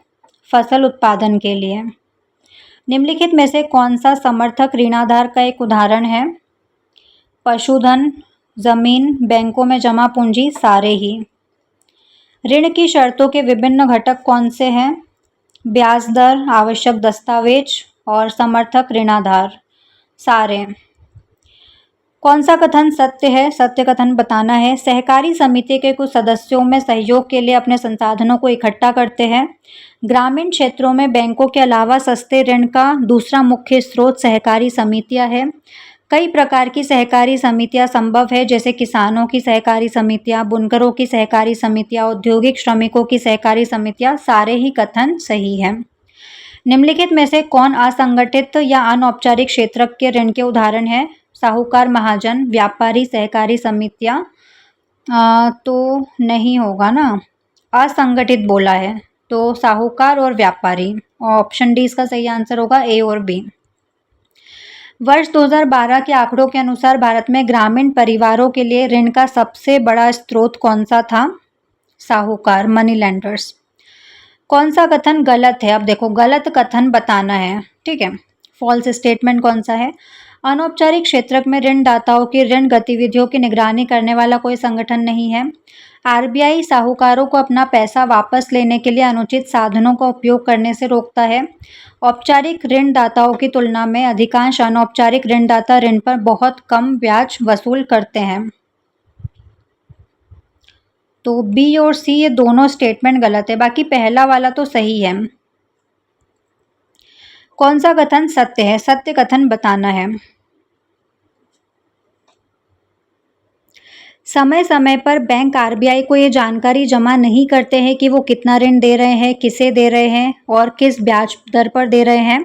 फसल उत्पादन के लिए। निम्नलिखित में से कौन सा समर्थक ऋणाधार का एक उदाहरण है? पशुधन, जमीन, बैंकों में जमा पूंजी, सारे ही। ऋण की शर्तों के विभिन्न घटक कौन से हैं? ब्याज दर, आवश्यक दस्तावेज और समर्थक ऋणाधार, सारे। कौन सा कथन सत्य है? सत्य कथन बताना है। सहकारी समिति के कुछ सदस्यों में सहयोग के लिए अपने संसाधनों को इकट्ठा करते हैं। ग्रामीण क्षेत्रों में बैंकों के अलावा सस्ते ऋण का दूसरा मुख्य स्रोत सहकारी समितियां हैं। कई प्रकार की सहकारी समितियां संभव है, जैसे किसानों की सहकारी समितियां, बुनकरों की सहकारी समितियां, औद्योगिक श्रमिकों की सहकारी समितियां, सारे ही कथन सही हैं। निम्नलिखित में से कौन असंगठित या अनौपचारिक क्षेत्र के ऋण के उदाहरण है? साहूकार, महाजन, व्यापारी सहकारी समितियां। तो नहीं होगा ना, असंगठित बोला है, तो साहूकार और व्यापारी। ऑप्शन डी इसका सही आंसर होगा, ए और बी। वर्ष 2012 के आंकड़ों के अनुसार भारत में ग्रामीण परिवारों के लिए ऋण का सबसे बड़ा स्रोत कौन सा था? साहूकार, मनी लेंडर्स। कौन सा कथन गलत है? अब देखो, गलत कथन बताना है, ठीक है। फॉल्स स्टेटमेंट कौन सा है? अनौपचारिक क्षेत्र में ऋणदाताओं की ऋण गतिविधियों की निगरानी करने वाला कोई संगठन नहीं है। आरबीआई साहूकारों को अपना पैसा वापस लेने के लिए अनुचित साधनों का उपयोग करने से रोकता है। औपचारिक ऋणदाताओं की तुलना में अधिकांश अनौपचारिक ऋणदाता ऋण पर बहुत कम ब्याज वसूल करते हैं। तो बी और सी ये दोनों स्टेटमेंट गलत है, बाकी पहला वाला तो सही है। कौन सा कथन सत्य है? सत्य कथन बताना है। समय समय पर बैंक आरबीआई को ये जानकारी जमा नहीं करते हैं कि वो कितना ऋण दे रहे हैं, किसे दे रहे हैं और किस ब्याज दर पर दे रहे हैं।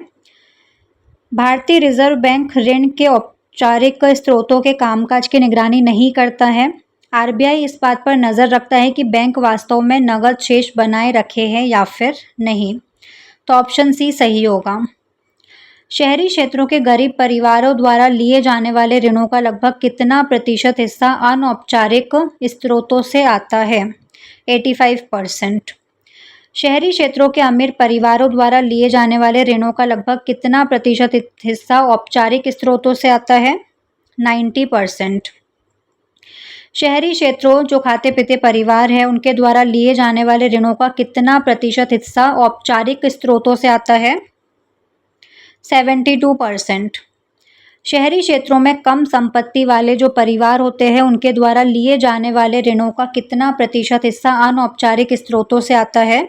भारतीय रिजर्व बैंक ऋण के औपचारिक स्रोतों के कामकाज की निगरानी नहीं करता है। आरबीआई इस बात पर नज़र रखता है कि बैंक वास्तव में नकद शेष बनाए रखे हैं या फिर नहीं। तो ऑप्शन सी सही होगा। शहरी क्षेत्रों के गरीब परिवारों द्वारा लिए जाने वाले ऋणों का लगभग कितना प्रतिशत हिस्सा अनौपचारिक स्रोतों से आता है? 85%। शहरी क्षेत्रों के अमीर परिवारों द्वारा लिए जाने वाले ऋणों का लगभग कितना प्रतिशत हिस्सा औपचारिक स्रोतों से आता है? 90%। शहरी क्षेत्रों जो खाते पीते परिवार हैं, उनके द्वारा लिए जाने वाले ऋणों का कितना प्रतिशत हिस्सा औपचारिक स्रोतों से आता है? 72%। शहरी क्षेत्रों में कम संपत्ति वाले जो परिवार होते हैं, उनके द्वारा लिए जाने वाले ऋणों का कितना प्रतिशत हिस्सा अनौपचारिक स्रोतों से आता है?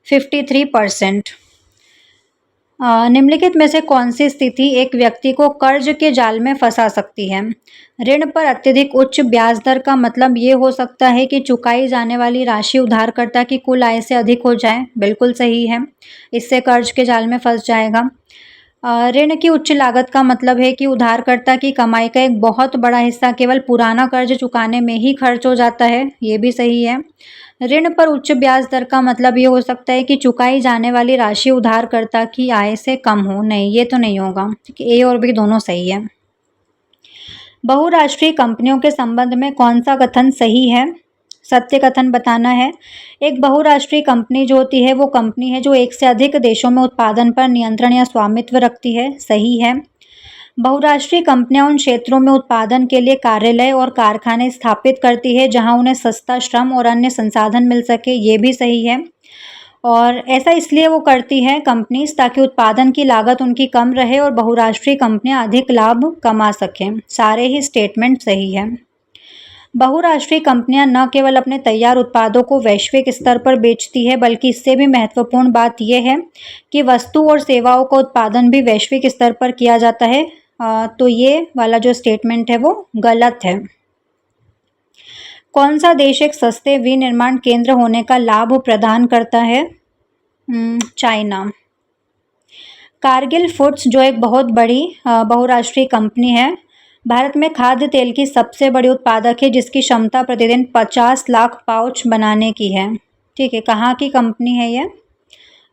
53%। निम्नलिखित में से कौन सी स्थिति एक व्यक्ति को कर्ज के जाल में फंसा सकती है? ऋण पर अत्यधिक उच्च ब्याज दर का मतलब ये हो सकता है कि चुकाई जाने वाली राशि उधारकर्ता की कुल आय से अधिक हो जाए, बिल्कुल सही है, इससे कर्ज के जाल में फंस जाएगा। ऋण की उच्च लागत का मतलब है कि उधारकर्ता की कमाई का एक बहुत बड़ा हिस्सा केवल पुराना कर्ज चुकाने में ही खर्च हो जाता है, ये भी सही है। ऋण पर उच्च ब्याज दर का मतलब ये हो सकता है कि चुकाई जाने वाली राशि उधारकर्ता की आय से कम हो, नहीं ये तो नहीं होगा, ए और बी दोनों सही है। बहुराष्ट्रीय कंपनियों के संबंध में कौन सा कथन सही है? सत्य कथन बताना है। एक बहुराष्ट्रीय कंपनी जो होती है वो कंपनी है जो एक से अधिक देशों में उत्पादन पर नियंत्रण या स्वामित्व रखती है, सही है। बहुराष्ट्रीय कंपनियां उन क्षेत्रों में उत्पादन के लिए कार्यालय और कारखाने स्थापित करती है जहां उन्हें सस्ता श्रम और अन्य संसाधन मिल सके, ये भी सही है। और ऐसा इसलिए वो करती है कंपनीज ताकि उत्पादन की लागत उनकी कम रहे और बहुराष्ट्रीय कंपनियां अधिक लाभ कमा सकें। सारे ही स्टेटमेंट सही है। बहुराष्ट्रीय कंपनियां न केवल अपने तैयार उत्पादों को वैश्विक स्तर पर बेचती है, बल्कि इससे भी महत्वपूर्ण बात यह है कि वस्तु और सेवाओं का उत्पादन भी वैश्विक स्तर पर किया जाता है। तो ये वाला जो स्टेटमेंट है वो गलत है। कौन सा देश एक सस्ते विनिर्माण केंद्र होने का लाभ प्रदान करता है? चाइना। कारगिल फूड्स जो एक बहुत बड़ी बहुराष्ट्रीय कंपनी है, भारत में खाद्य तेल की सबसे बड़ी उत्पादक है, जिसकी क्षमता प्रतिदिन 50 लाख पाउच बनाने की है। ठीक है, कहाँ की कंपनी है ये?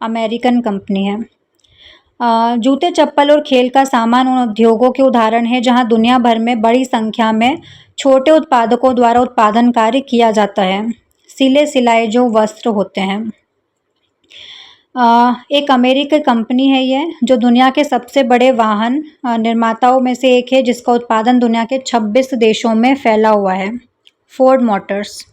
अमेरिकन कंपनी है। जूते, चप्पल और खेल का सामान उन उद्योगों के उदाहरण है जहां दुनिया भर में बड़ी संख्या में छोटे उत्पादकों द्वारा उत्पादन कार्य किया जाता है। सिले सिलाए जो वस्त्र होते हैं। एक अमेरिकी कंपनी है ये, जो दुनिया के सबसे बड़े वाहन निर्माताओं में से एक है, जिसका उत्पादन दुनिया के 26 देशों में फैला हुआ है। Ford Motors.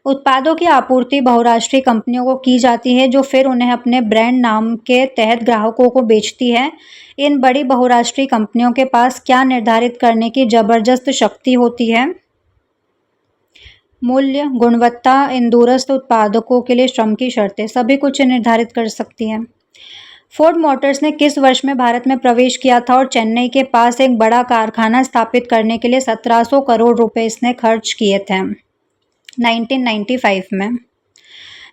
उत्पादों की आपूर्ति बहुराष्ट्रीय कंपनियों को की जाती है, जो फिर उन्हें अपने ब्रांड नाम के तहत ग्राहकों को बेचती है। इन बड़ी बहुराष्ट्रीय कंपनियों के पास क्या निर्धारित करने की जबरदस्त शक्ति होती है? मूल्य, गुणवत्ता, इन दूरस्थ उत्पादकों के लिए श्रम की शर्तें, सभी कुछ निर्धारित कर सकती हैं। फोर्ड मोटर्स ने किस वर्ष में भारत में प्रवेश किया था और चेन्नई के पास एक बड़ा कारखाना स्थापित करने के लिए 1700 करोड़ रुपए इसने खर्च किए थे? 1995 में।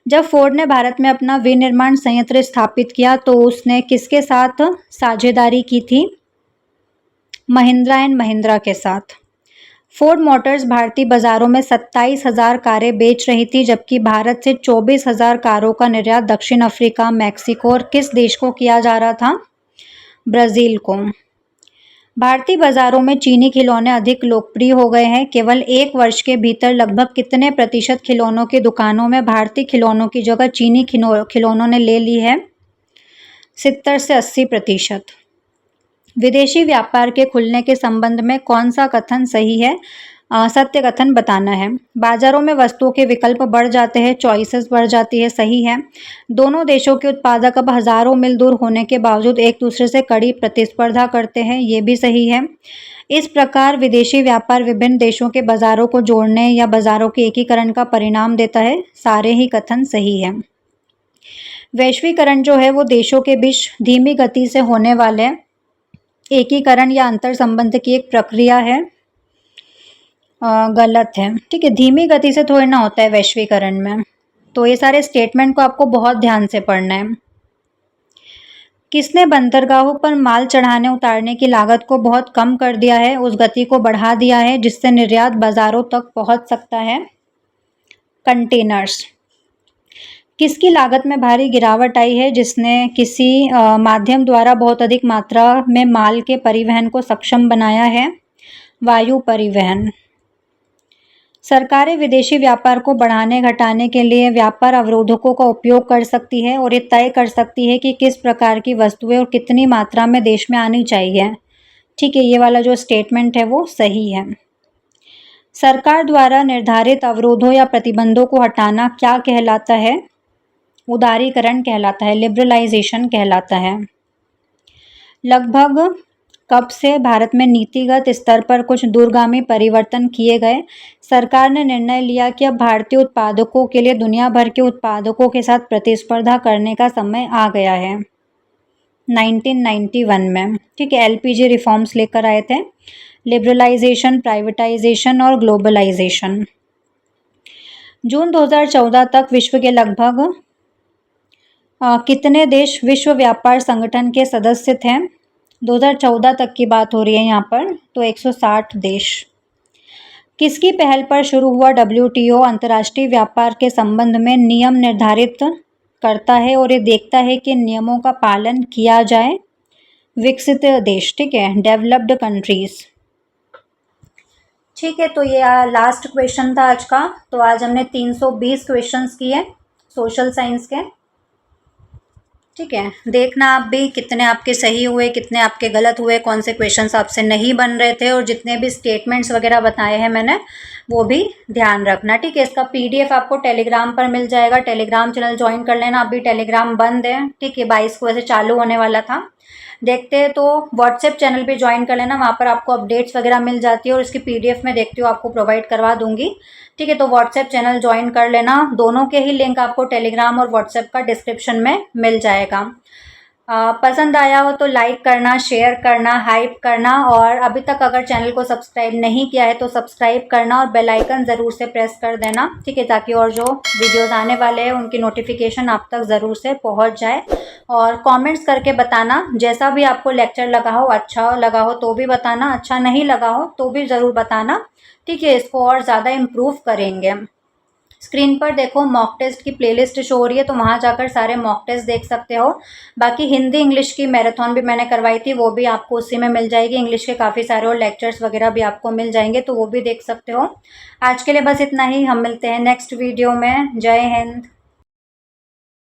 जब फोर्ड ने भारत में अपना विनिर्माण संयंत्र स्थापित किया तो उसने किसके साथ साझेदारी की थी? महिंद्रा एंड महिंद्रा के साथ। फोर्ड मोटर्स भारतीय बाजारों में 27,000 कारें बेच रही थी, जबकि भारत से 24,000 कारों का निर्यात दक्षिण अफ्रीका, मैक्सिको और किस देश को किया जा रहा था? ब्राज़ील को। भारतीय बाजारों में चीनी खिलौने अधिक लोकप्रिय हो गए हैं। केवल एक वर्ष के भीतर लगभग कितने प्रतिशत खिलौनों की दुकानों में भारतीय खिलौनों की जगह चीनी खिलौनों ने ले ली है? 70 से 80%। विदेशी व्यापार के खुलने के संबंध में कौन सा कथन सही है? सत्य कथन बताना है। बाजारों में वस्तुओं के विकल्प बढ़ जाते हैं, चॉइसेस बढ़ जाती है, सही है। दोनों देशों के उत्पादक अब हजारों मील दूर होने के बावजूद एक दूसरे से कड़ी प्रतिस्पर्धा करते हैं, ये भी सही है। इस प्रकार विदेशी व्यापार विभिन्न देशों के बाजारों को जोड़ने या बाजारों के एकीकरण का परिणाम देता है, सारे ही कथन सही है। वैश्वीकरण जो है वो देशों के बीच धीमी गति से होने वाले एकीकरण या अंतर संबंध की एक प्रक्रिया है, गलत है। ठीक है, धीमी गति से थोड़ी ना होता है वैश्वीकरण में। तो ये सारे स्टेटमेंट को आपको बहुत ध्यान से पढ़ना है। किसने बंदरगाहों पर माल चढ़ाने उतारने की लागत को बहुत कम कर दिया है, उस गति को बढ़ा दिया है जिससे निर्यात बाजारों तक पहुंच सकता है? कंटेनर्स। किसकी लागत में भारी गिरावट आई है, जिसने किसी माध्यम द्वारा बहुत अधिक मात्रा में माल के परिवहन को सक्षम बनाया है? वायु परिवहन। सरकारें विदेशी व्यापार को बढ़ाने घटाने के लिए व्यापार अवरोधकों का उपयोग कर सकती है और ये तय कर सकती है कि किस प्रकार की वस्तुएं और कितनी मात्रा में देश में आनी चाहिए। ठीक है, ये वाला जो स्टेटमेंट है वो सही है। सरकार द्वारा निर्धारित अवरोधों या प्रतिबंधों को हटाना क्या कहलाता है? उदारीकरण कहलाता है, लिबरलाइजेशन कहलाता है। लगभग कब से भारत में नीतिगत स्तर पर कुछ दूरगामी परिवर्तन किए गए? सरकार ने निर्णय लिया कि अब भारतीय उत्पादकों के लिए दुनिया भर के उत्पादकों के साथ प्रतिस्पर्धा करने का समय आ गया है, 1991 में। ठीक है, एलपीजी रिफॉर्म्स लेकर आए थे, लिबरलाइजेशन, प्राइवेटाइजेशन और ग्लोबलाइजेशन। जून 2014 तक विश्व के लगभग कितने देश विश्व व्यापार संगठन के सदस्य थे? 2014 तक की बात हो रही है यहाँ पर, तो 160 देश। किसकी पहल पर शुरू हुआ WTO अंतर्राष्ट्रीय व्यापार के संबंध में नियम निर्धारित करता है और ये देखता है कि नियमों का पालन किया जाए? विकसित देश। ठीक है, डेवलप्ड कंट्रीज। ठीक है, तो ये लास्ट क्वेश्चन था आज का। तो आज हमने 320 क्वेश्चंस किए सोशल साइंस के। ठीक है, देखना आप भी कितने आपके सही हुए, कितने आपके गलत हुए, कौन से क्वेश्चंस आपसे नहीं बन रहे थे, और जितने भी स्टेटमेंट्स वगैरह बताए हैं मैंने वो भी ध्यान रखना। ठीक है, इसका पीडीएफ आपको टेलीग्राम पर मिल जाएगा, टेलीग्राम चैनल ज्वाइन कर लेना। अभी टेलीग्राम बंद है, ठीक है, 22 को वैसे चालू होने वाला था, देखते हैं तो व्हाट्सएप चैनल पे ज्वाइन कर लेना, वहाँ पर आपको अपडेट्स वगैरह मिल जाती है और इसकी पीडीएफ में देखती हूँ आपको प्रोवाइड करवा दूंगी। ठीक है, तो व्हाट्सएप चैनल ज्वाइन कर लेना, दोनों के ही लिंक आपको टेलीग्राम और व्हाट्सएप का डिस्क्रिप्शन में मिल जाएगा। पसंद आया हो तो लाइक करना, शेयर करना, हाइप करना, और अभी तक अगर चैनल को सब्सक्राइब नहीं किया है तो सब्सक्राइब करना और बेल आइकन ज़रूर से प्रेस कर देना। ठीक है, ताकि और जो वीडियोस आने वाले हैं उनकी नोटिफिकेशन आप तक ज़रूर से पहुंच जाए। और कमेंट्स करके बताना जैसा भी आपको लेक्चर लगा हो, अच्छा लगा हो तो भी बताना, अच्छा नहीं लगा हो तो भी ज़रूर बताना। ठीक है, इसको और ज़्यादा इम्प्रूव करेंगे। स्क्रीन पर देखो मॉक टेस्ट की प्लेलिस्ट शो हो रही है, तो वहाँ जाकर सारे मॉक टेस्ट देख सकते हो। बाकी हिंदी इंग्लिश की मैराथन भी मैंने करवाई थी, वो भी आपको उसी में मिल जाएगी। इंग्लिश के काफ़ी सारे और लेक्चर्स वगैरह भी आपको मिल जाएंगे, तो वो भी देख सकते हो। आज के लिए बस इतना ही, हम मिलते हैं नेक्स्ट वीडियो में। जय हिंद।